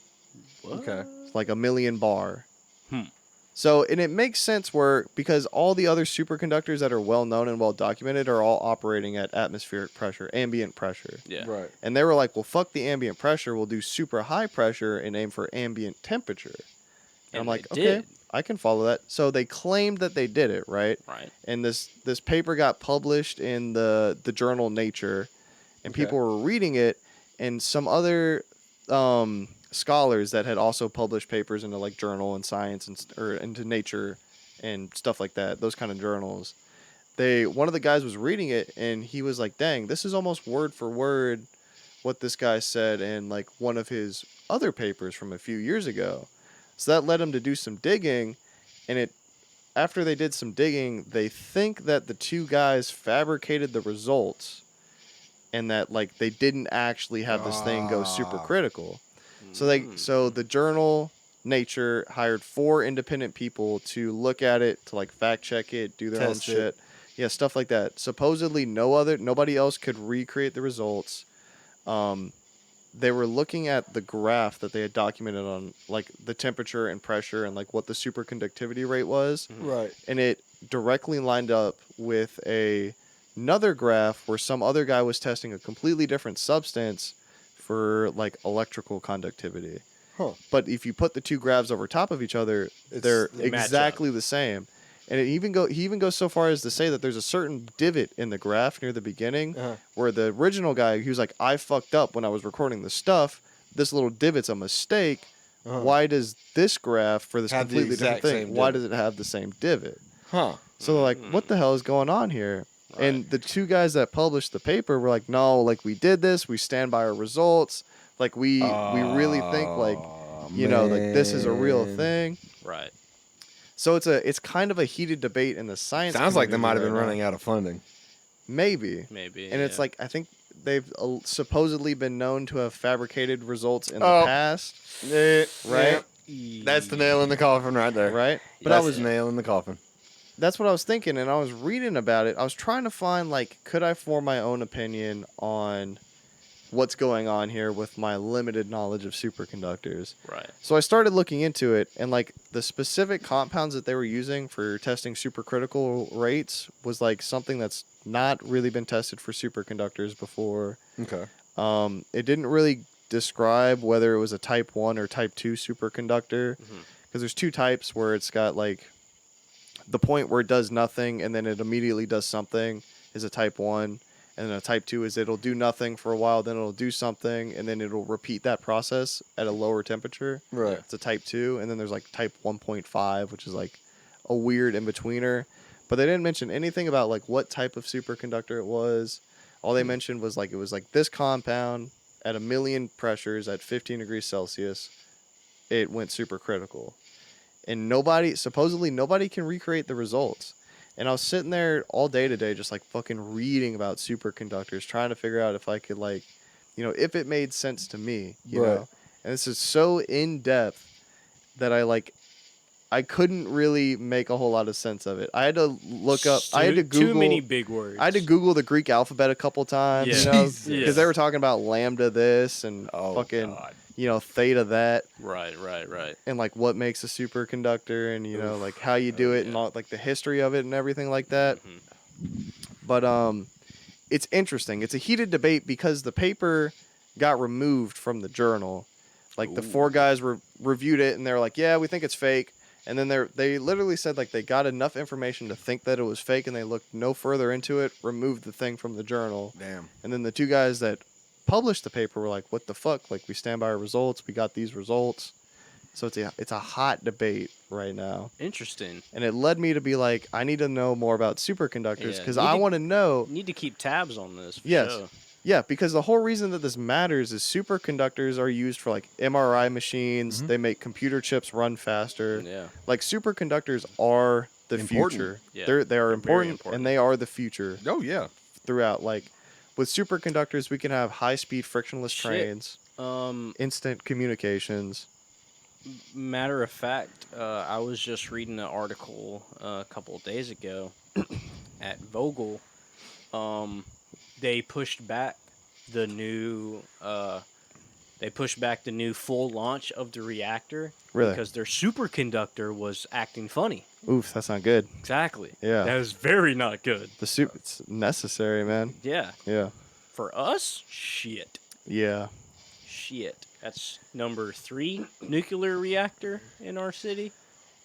What? Okay. It's like a million bar. Hmm. So, and it makes sense because all the other superconductors that are well known and well documented are all operating at atmospheric pressure, ambient pressure. Yeah. Right. And they were like, well, fuck the ambient pressure. We'll do super high pressure and aim for ambient temperature. And I'm like, they okay, did. I can follow that. So they claimed that they did it, right? Right. And this paper got published in the journal Nature, and people were reading it, and some other scholars that had also published papers into like Journal and Science or into Nature and stuff like that, those kind of journals. One of the guys was reading it, and he was like, dang, this is almost word for word what this guy said in like one of his other papers from a few years ago. So that led him to do some digging, and after they did some digging, they think that the two guys fabricated the results, and that like they didn't actually have this thing go supercritical. So the journal Nature hired 4 independent people to look at it, to like fact check it, do their own Test it. shit. Yeah, stuff like that. Supposedly nobody else could recreate the results. They were looking at the graph that they had documented on like the temperature and pressure and like what the superconductivity rate was. Right. And it directly lined up with another graph where some other guy was testing a completely different substance for like electrical conductivity. Huh. But if you put the two graphs over top of each other, They match exactly the same. And he even goes so far as to say that there's a certain divot in the graph near the beginning where the original guy, he was like, I fucked up when I was recording the stuff. This little divot's a mistake. Why does this graph for this Have the completely different exact thing, same why divot? does it have the same divot? Huh. So they're like, what the hell is going on here? Right. And the two guys that published the paper were like, no, like we did this. We stand by our results. Like we really think like, like this is a real man. thing. Right. So it's kind of a heated debate in the science. Sounds like they might have been community right running out of funding. now. Maybe. And it's yeah. like I think they've supposedly been known to have fabricated results in the Oh. past, Right? That's the nail in the coffin right there. right? But But that's the nail in the coffin. that's what I was thinking, and I was reading about it. I was trying to find like, could I form my own opinion on what's going on here with my limited knowledge of superconductors. Right. So I started looking into it, and like the specific compounds that they were using for testing supercritical rates was like something that's not really been tested for superconductors before. Okay. It didn't really describe whether it was a type 1 or type 2 superconductor, because there's two types where it's got like the point where it does nothing and then it immediately does something is a type 1. And then a type 2 is it'll do nothing for a while, then it'll do something, and then it'll repeat that process at a lower temperature. Right. It's a type 2. And then there's like type 1.5, which is like a weird in-betweener. but they didn't mention anything about like what type of superconductor it was. All they mentioned was like it was like this compound at 1,000,000 pressures at 15 degrees Celsius, it went supercritical, and supposedly nobody can recreate the results. And I was sitting there all day today, just like fucking reading about superconductors, trying to figure out if I could like, if it made sense to me, Right. And this is so in depth that I couldn't really make a whole lot of sense of it. I had to look up. I had to Google. Too many big words. I had to Google the Greek alphabet a couple times, Yeah. because Jesus. they were talking about lambda this and Oh, fucking, God. theta that, Right. and like what makes a superconductor, and Oof. like how you do it, and Yeah. all, like the history of it and everything like that. Mhm. But it's interesting. It's a heated debate because the paper got removed from the journal. Like the four guys reviewed it and they're like, "Yeah, we think it's fake." And then they literally said like they got enough information to think that it was fake, and they looked no further into it, removed the thing from the journal. Damn. And then the two guys that published the paper were like, "What the fuck? Like, we stand by our results. We got these results." So it's a hot debate right now. Interesting. And it led me to be like, I need to know more about superconductors Yeah, because need I to- want to know. Need to keep tabs on this. For Yes. Sure. Yeah, because the whole reason that this matters is superconductors are used for like MRI machines. They make computer chips run faster. Yeah. Like superconductors are the Important. future. Yeah, They are they're very important, important. and they are the future Oh yeah. throughout. Like with superconductors, we can have high-speed frictionless Shit. trains, instant communications. Matter of fact, I was just reading an article a couple of days ago at Vogel. They pushed back the new. They pushed back the new full launch of the reactor Really? because their superconductor was acting funny. Oof, that's not good. Exactly. Yeah. That is very not good. It's necessary, man. Yeah. Yeah. For us, shit. Yeah. Shit. That's number 3 nuclear reactor in our city.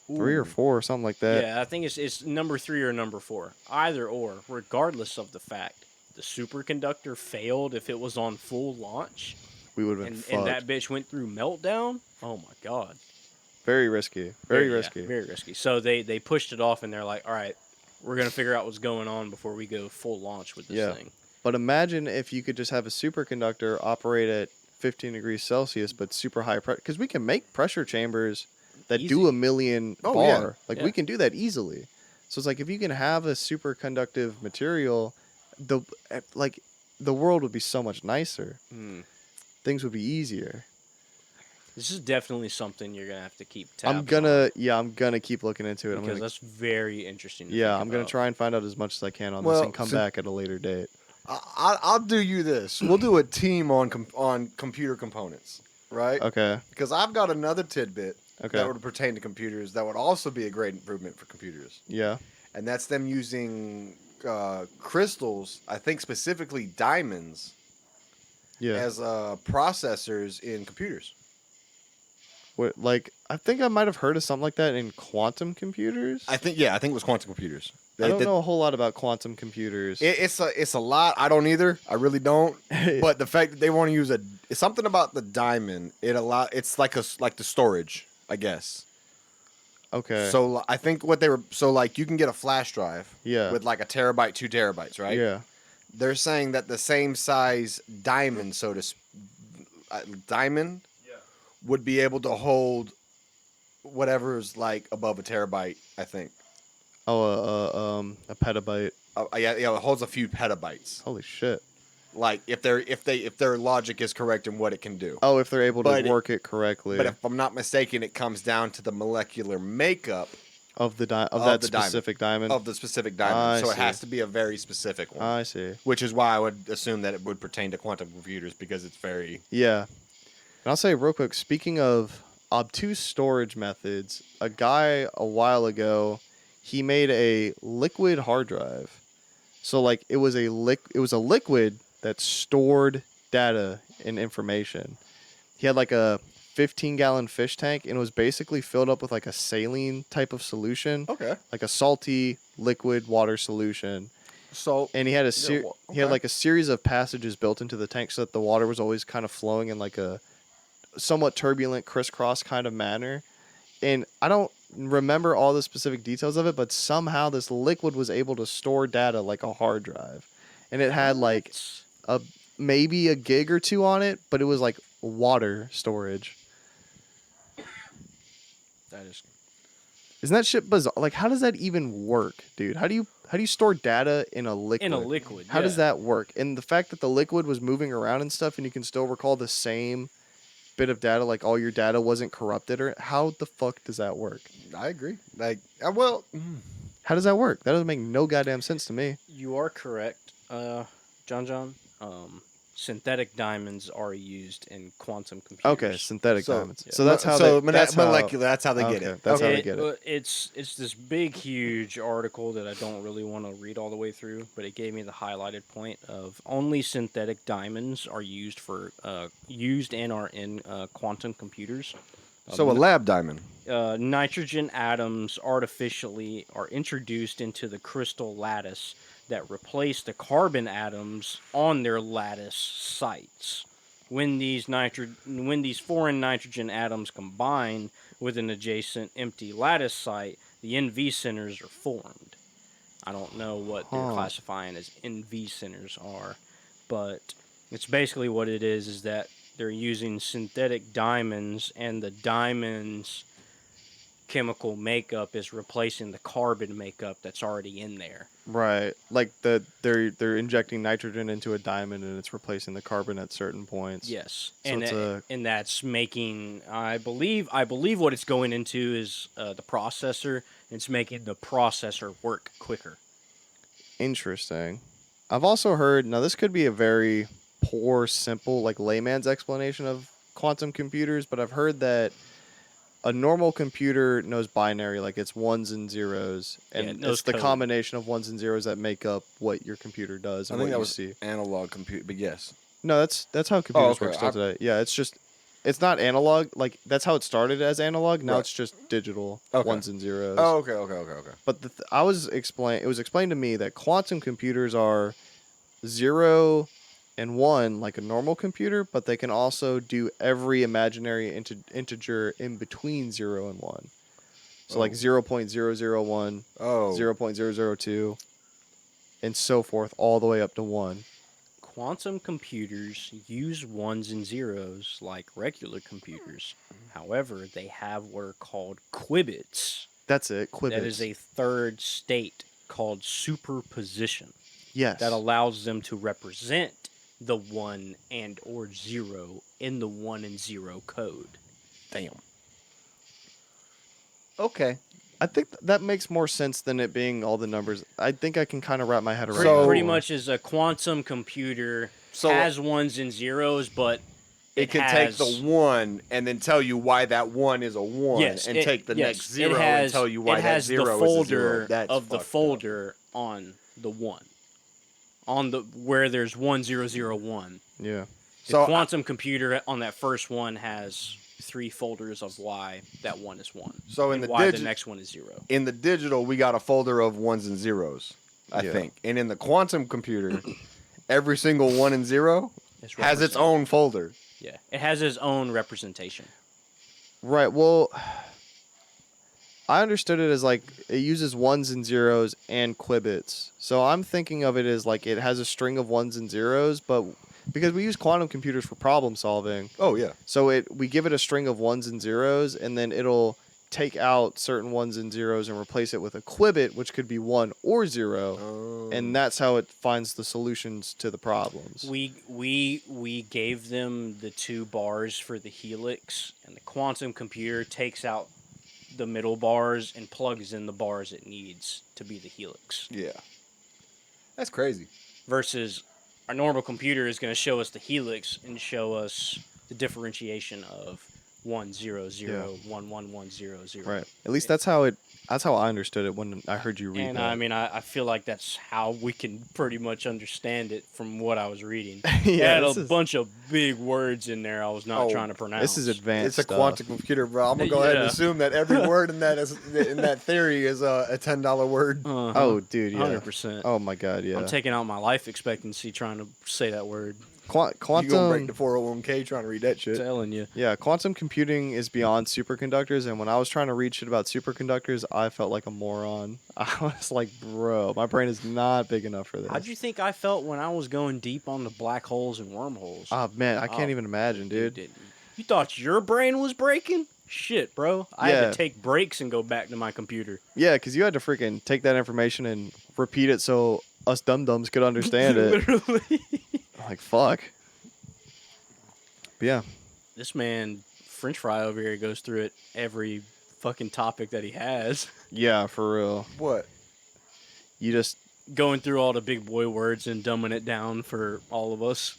3 or 4 or something like that. Yeah, I think it's number 3 or number 4. Either or, regardless of the fact the superconductor failed if it was on full launch We would have been and fucked. that bitch went through meltdown. Oh my god. Very risky. Very Yeah, risky. very risky. So they pushed it off and they're like, all right, we're going to figure out what's going on before we go full launch with this Yeah. thing. But imagine if you could just have a superconductor operate at 15 degrees Celsius, but super high pressure. Because we can make pressure chambers that do Easy. 1,000,000 Oh, bar. yeah. Like Yeah. we can do that easily. So it's like if you can have a superconductive material, the world would be so much nicer. Hmm. Things would be easier. This is definitely something you're going to have to keep tabs I'm gonna keep looking into it. on because that's very interesting. To I'm think gonna about. try and find out as much as I can on this Well, and come so- back at a later date. I'll do you this. We'll do a team on computer components, right? Okay. Because I've got another tidbit Okay. that would pertain to computers that would also be a great improvement for computers, Yeah. and that's them using crystals. I think specifically diamonds Yeah. as processors in computers. What, like I think I might have heard of something like that in quantum computers. I think it was quantum computers. I don't know a whole lot about quantum computers. It's a lot. I don't either. I really don't. But the fact that they want to use it's something about the diamond. It's like the storage, I guess. Okay. So I think like you can get a flash drive. Yeah. With like a terabyte, 2 terabytes, right? Yeah. They're saying that the same size diamond, diamond, would be able to hold whatever's like above a terabyte. I think. Oh, a petabyte. Yeah, it holds a few petabytes. Holy shit. Like if their logic is correct in what it can do. Oh, if they're able to But work it correctly. But if I'm not mistaken, it comes down to the molecular makeup of that the specific diamond. of the specific diamond. I So it see. has to be a very specific one. I see. Which is why I would assume that it would pertain to quantum computers because it's very. Yeah. And I'll say real quick, speaking of obtuse storage methods, a guy a while ago, he made a liquid hard drive. So like it was a liquid that stored data and information. He had like a 15-gallon fish tank and it was basically filled up with like a saline type of solution, Okay. like a salty liquid water solution. So. And he had Yeah, he had okay. like a series of passages built into the tank so that the water was always kind of flowing in like a somewhat turbulent crisscross kind of manner. And remember all the specific details of it, but somehow this liquid was able to store data like a hard drive, and it had like a maybe a gig or two on it, but it was like water storage. That is Isn't that shit bizarre? Like, how does that even work, dude? How do you store data in a liquid? in a liquid. How does yeah. that work? And the fact that the liquid was moving around and stuff, and you can still recall the same bit of data, like all your data wasn't corrupted, or how the fuck does that work? I agree. Like, well, How does that work? That doesn't make no goddamn sense to me. You are correct, John. Synthetic diamonds are used in quantum computers. Okay, synthetic So- diamonds. yeah. So that's how so they. That's how, molecular. That's how they get okay, it. that's how Okay. they get it. It's this big, huge article that I don't really want to read all the way through, but it gave me the highlighted point of only synthetic diamonds are used and are in quantum computers. So a lab diamond. Nitrogen atoms artificially are introduced into the crystal lattice that replace the carbon atoms on their lattice sites. When these foreign nitrogen atoms combine with an adjacent empty lattice site, the NV centers are formed. I don't know what they're classifying as NV centers are, but it's basically what it is that they're using synthetic diamonds, and the diamonds chemical makeup is replacing the carbon makeup that's already in there. Right, like they're injecting nitrogen into a diamond, and it's replacing the carbon at certain points. Yes, So and it's and that's making. I believe what it's going into is the processor. It's making the processor work quicker. Interesting. I've also heard, now this could be a very poor, simple, like layman's explanation of quantum computers, but I've heard that a normal computer knows binary, like it's ones and zeros, Yeah, and it knows it's the code. combination of ones and zeros that make up what your computer does I and think what that you was see. analog computer, but yes. No, that's how computers okay. work still today. Yeah, it's not analog. Like that's how it started as analog. Now Right. it's just digital, Okay. ones and zeros. Oh, okay. But it was explained to me that quantum computers are 0 and 1 like a normal computer, but they can also do every imaginary integer in between 0 and 1. So like Oh. 0.001, Oh. 0.002, and so forth all the way up to 1. Quantum computers use ones and zeros like regular computers. However, they have what are called qubits. That's it. Qubits. That is a third state called superposition yes. that allows them to represent the 1 and or 0 in the 1 and 0 code. Damn. Okay. I think that makes more sense than it being all the numbers. I think I can kind of wrap my head around. So- that Pretty more. much is a quantum computer So- has ones and zeros, but It can take has- the 1 and then tell you why that 1 is a 1, Yes, and take the next it 0 has, and tell you why it that has 0 the is folder a 0. That's of the fucked up. folder on the 1. On the where there's 1001. Yeah. The So quantum computer on that first one has 3 folders of why that 1 is 1. So in and the why the digi- next one is 0. In the digital, we got a folder of 1s and 0s, I Yeah. think. And in the quantum computer, every single 1 and 0 It's has its represented. own folder. Yeah, it has its own representation. Right. Well, I understood it as like it uses ones and zeros and qubits. So I'm thinking of it as like it has a string of ones and zeros, but because we use quantum computers for problem solving, Oh, yeah. so we give it a string of ones and zeros, and then it'll take out certain ones and zeros and replace it with a qubit, which could be 1 or 0, Oh. and that's how it finds the solutions to the problems. We gave them the 2 bars for the helix, and the quantum computer takes out the middle bars and plugs in the bars it needs to be the helix. Yeah. That's crazy. Versus our normal computer is going to show us the helix and show us the differentiation of 1 0 0 1 1 1 0 0. Right. At least that's how I understood it when I heard you read And that. I mean, I feel like that's how we can pretty much understand it from what I was reading. Yeah, it had this a is- bunch of big words in there I was not Oh, trying to pronounce. This is advanced. It's a stuff. quantum computer, bro. I'm going to go ahead and Yeah. assume that every word in that theory is a $10 word. Oh, dude, yeah. 100%. Oh my god, yeah. I'm taking out my life expectancy trying to say that word. You gonna break quantum. the 401k trying to read that shit. Telling you. Yeah, quantum computing is beyond superconductors, and when I was trying to read shit about superconductors, I felt like a moron. I was like, bro, my brain is not big enough for this. How'd you think I felt when I was going deep on the black holes and wormholes? Oh man, I can't Oh, even imagine, dude. You thought your brain was breaking? Shit, bro. I Yeah. had to take breaks and go back to my computer. Yeah, because you had to freaking take that information and repeat it so us dum-dums could understand it. Literally. Like, fuck. But yeah. This man, French Fry over here, goes through it every fucking topic that he has. Yeah, for real. What? You just... Going through all the big boy words and dumbing it down for all of us.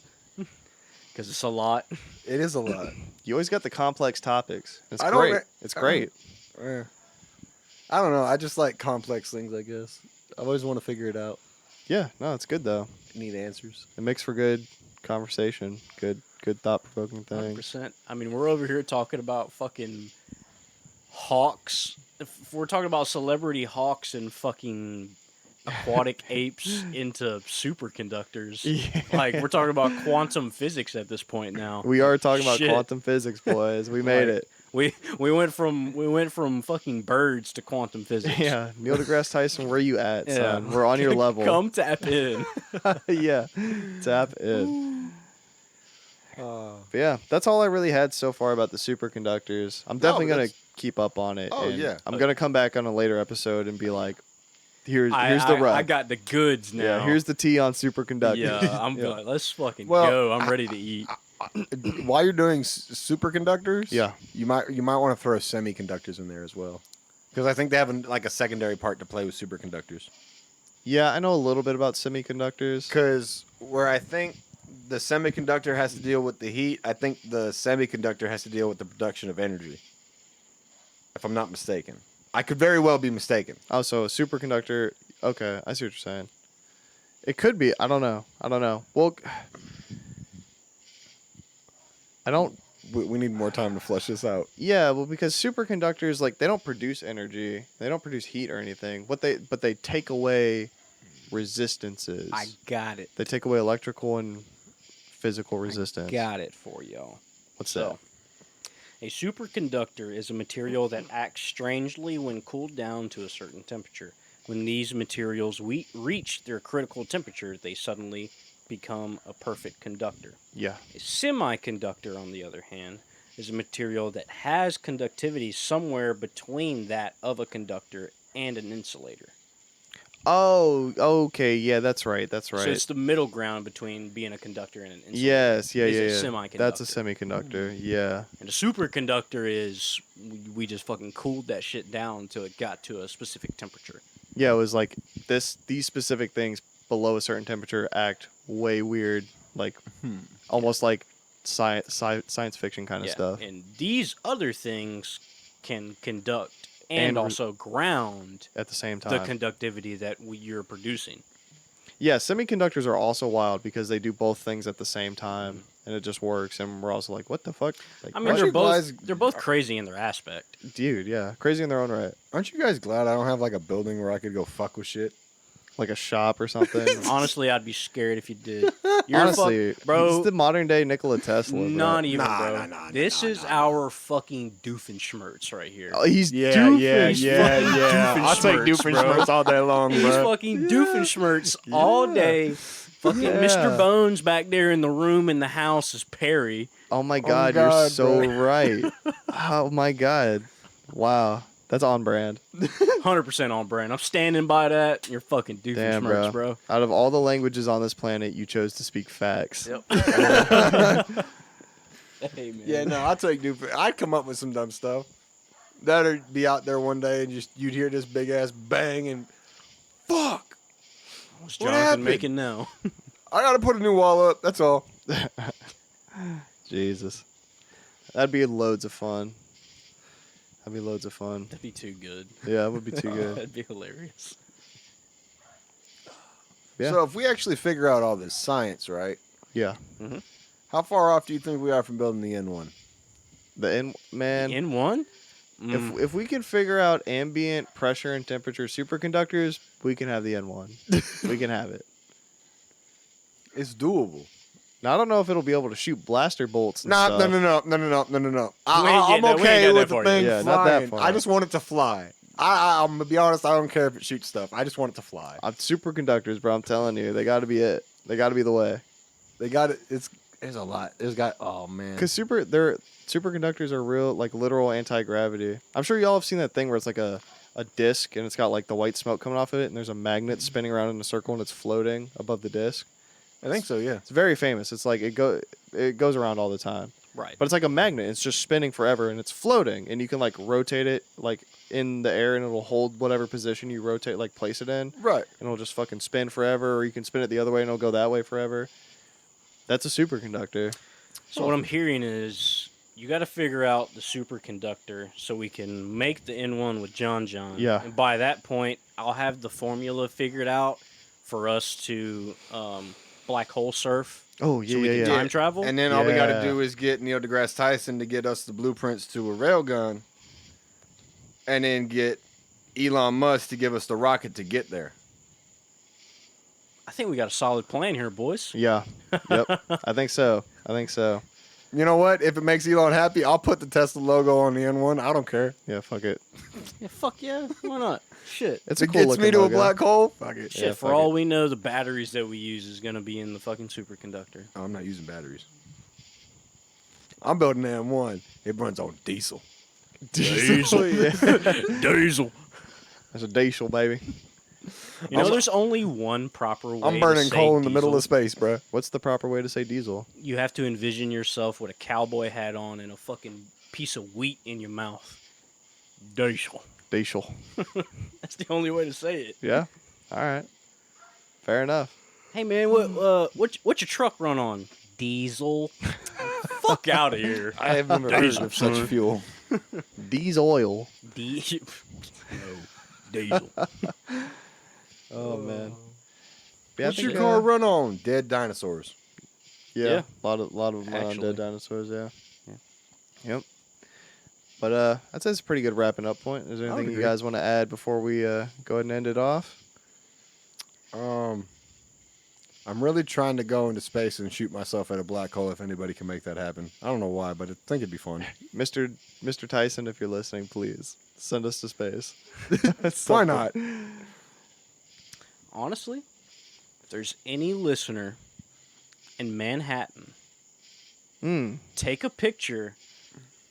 Because it's a lot. It is a lot. You always got the complex topics. It's I don't great. re- It's I great. I don't know. I just like complex things, I guess. I always want to figure it out. Yeah, no, it's good, though. Need answers. It makes for good conversation. Good thought-provoking things. 100%. I mean, we're over here talking about fucking hawks. If we're talking about celebrity hawks and fucking aquatic apes into superconductors. Yeah. Like, we're talking about quantum physics at this point now. We are talking about Shit. quantum physics, boys. We made Like, it. We went from fucking birds to quantum physics. Yeah, Neil deGrasse Tyson, where you at, Yeah. son? We're on your level. Come tap in. Yeah, tap in. But yeah, that's all I really had so far about the superconductors. I'm definitely but gonna that's- keep up on it. Oh, and yeah. I'm gonna come back on a later episode and be like, here's the I rub. got the goods now. Yeah, here's the tea on superconductors. Yeah, I'm Yeah. like, let's fucking Well, go. I'm ready to eat. While you're doing superconductors, Yeah. you might want to throw semiconductors in there as well, because I think they have like a secondary part to play with superconductors. Yeah, I know a little bit about semiconductors. Because where I think the semiconductor has to deal with the heat, I think the semiconductor has to deal with the production of energy. If I'm not mistaken, I could very well be mistaken. Oh, so a superconductor. Okay, I see what you're saying. It could be. I don't know. Well, I don't. We need more time to flesh this out. Yeah, well, because superconductors, like, they don't produce energy, they don't produce heat or anything. But they take away resistances. I got it. They take away electrical and physical resistance. Got it for y'all. What's So, a superconductor is a material that acts strangely when cooled down to a certain temperature. When these materials reach their critical temperature, they suddenly become a perfect conductor. that? Yeah. A semiconductor, on the other hand, is a material that has conductivity somewhere between that of a conductor and an insulator. Oh, okay. Yeah, that's right. That's right. So it's the middle ground between being a conductor and an insulator. Yes, yeah, Is yeah, a yeah. semiconductor. That's a semiconductor. Yeah. And a superconductor is we just fucking cooled that shit down until it got to a specific temperature. Yeah, it was like these specific things below a certain temperature act way weird, like almost like science fiction kind of stuff. And these other things can conduct and And also ground At the same the time. conductivity that you're producing. Yeah, semiconductors are also wild because they do both things at the same time, and it just works. And we're also like, what the fuck? Like, I mean, what? they're both crazy in their aspect. Dude, yeah, crazy in their own right. Aren't you guys glad I don't have like a building where I could go fuck with shit? Like a shop or something. Honestly, I'd be scared if you did. You're Honestly, bro. he's the modern day Nikola Tesla. Bro. Not even, Nah, bro. nah, nah, This nah, is nah, our fucking Doofenshmirtz right here. Oh, he's He's doofus. fucking I'll take Doofenshmirtz, bro. Doofenshmirtz all day long, He's bro. fucking Doofenshmirtz all day. Fucking Yeah. Mr. Bones back there in the room in the house is Perry. Oh my god, you're God, so bro. right. Oh my god. Wow. That's on brand. 100% on brand. I'm standing by that. You're fucking Damn, Doofenshmirtz, bro. bro. Out of all the languages on this planet, you chose to speak facts. Yep. Hey, man. Yeah, no, I'll take Doofenshmirtz. I'd come up with some dumb stuff. That'd be out there one day and just you'd hear this big ass bang and fuck. What's What Jonathan happened? making now? I gotta put a new wall up. That's all. Jesus. That'd be loads of fun. That'd be loads of fun. That'd be too good. Yeah, it would be too good. That'd be hilarious. Yeah. So if we actually figure out all this science, right? Yeah. How far off do you think we are from building the N1? The end, man. In one? If we can figure out ambient pressure and temperature superconductors, we can have the N1. We can have it. It's doable. Now I don't know if it'll be able to shoot blaster bolts. And No. stuff. We I'm ain't got okay that with far the yet. thing Yeah, not that flying. far. I just want it to fly. I'm gonna be honest. I don't care if it shoots stuff. I just want it to fly. Superconductors, bro. I'm telling you, they got to be it. They got to be the way. They got it. There's a lot. Oh man. Because superconductors are real, like literal anti-gravity. I'm sure y'all have seen that thing where it's like a disc and it's got like the white smoke coming off of it, and there's a magnet spinning around in a circle and it's floating above the disc. I think so. Yeah. It's very famous. It's like it goes around all the time. Right. But it's like a magnet. It's just spinning forever and it's floating, and you can like rotate it like in the air and it'll hold whatever position you rotate, like place it in, Right. and it'll just fucking spin forever, or you can spin it the other way and it'll go that way forever. That's a superconductor. So what I'm hearing is you got to figure out the superconductor so we can make the N1 with John. Yeah. And by that point, I'll have the formula figured out for us to black hole surf. Oh yeah, So we yeah, can yeah. time travel. And then all we got to Yeah. do is get Neil deGrasse Tyson to get us the blueprints to a railgun, and then get Elon Musk to give us the rocket to get there. I think we got a solid plan here, boys. Yeah. Yep. I think so. You know what? If it makes Elon happy, I'll put the Tesla logo on the N1. I don't care. Yeah. Fuck it. Yeah, fuck yeah. Why not? Shit. It's If a it cool gets me looking to logo. a black hole, fuck it. Shit, Yeah, for fuck all it. we know, the batteries that we use is going to be in the fucking superconductor. Oh, I'm not using batteries. I'm building an M1. It runs on diesel. Diesel. Yeah. Diesel. That's a diesel, baby. You know, there's only one proper way I'm to burning say coal in the middle of diesel. space, bro. What's the proper way to say diesel? You have to envision yourself with a cowboy hat on and a fucking piece of wheat in your mouth. Diesel. Diesel. That's the only way to say it. Yeah. All right. Fair enough. Hey man, what's your truck run on? Diesel. Fuck out of here. I have never heard of such fuel. Diesel oil. No. Diesel. Oh man. Yeah, I What's think, your car run on? Dead dinosaurs. Yeah. Yeah. A lot of them run on Actually. dead dinosaurs. Yeah. Yep. But I'd say it's a pretty good wrapping up point. Is there I would anything you agree. guys want to add before we go ahead and end it off? I'm really trying to go into space and shoot myself at a black hole if anybody can make that happen. I don't know why, but I think it'd be fun. Mr. Tyson, if you're listening, please send us to space. Why not? Honestly, if there's any listener in Manhattan, take a picture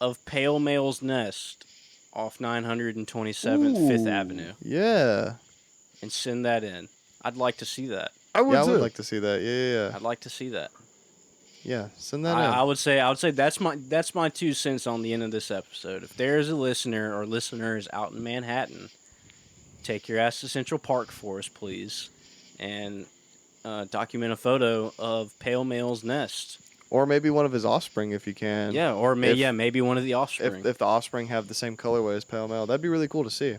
of Pale Male's Nest off 927th Fifth Avenue Yeah. and send that in. I'd like to see that. I would Yeah, I too. would like to see that. Yeah. I'd like to see that. Yeah. Send that in. I would say that's my 2 cents on the end of this episode. If there's a listener or listeners out in Manhattan, take your ass to Central Park for us, please, and document a photo of Pale Male's Nest. Or maybe one of his offspring if you can. Yeah, or If- maybe one of the offspring. If the offspring have the same colorway as Pale Male, that'd be really cool to see.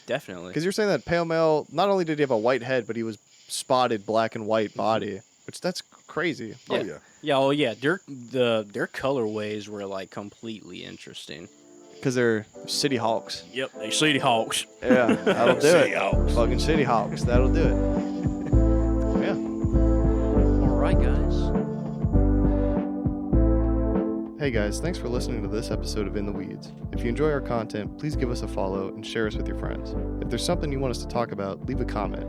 Definitely. Because you're saying that Pale Male, not only did he have a white head, but he was spotted black and white body, which that's crazy. Oh, Yeah. yeah. Yeah, oh yeah, their colorways were like completely interesting. Because they're City Hawks. Yep, they City Hawks. Yeah, that'll do City it. Hawks. Fucking City Hawks, that'll do it. Yeah. All right, guys. Hey guys, thanks for listening to this episode of In the Weeds. If you enjoy our content, please give us a follow and share us with your friends. If there's something you want us to talk about, leave a comment.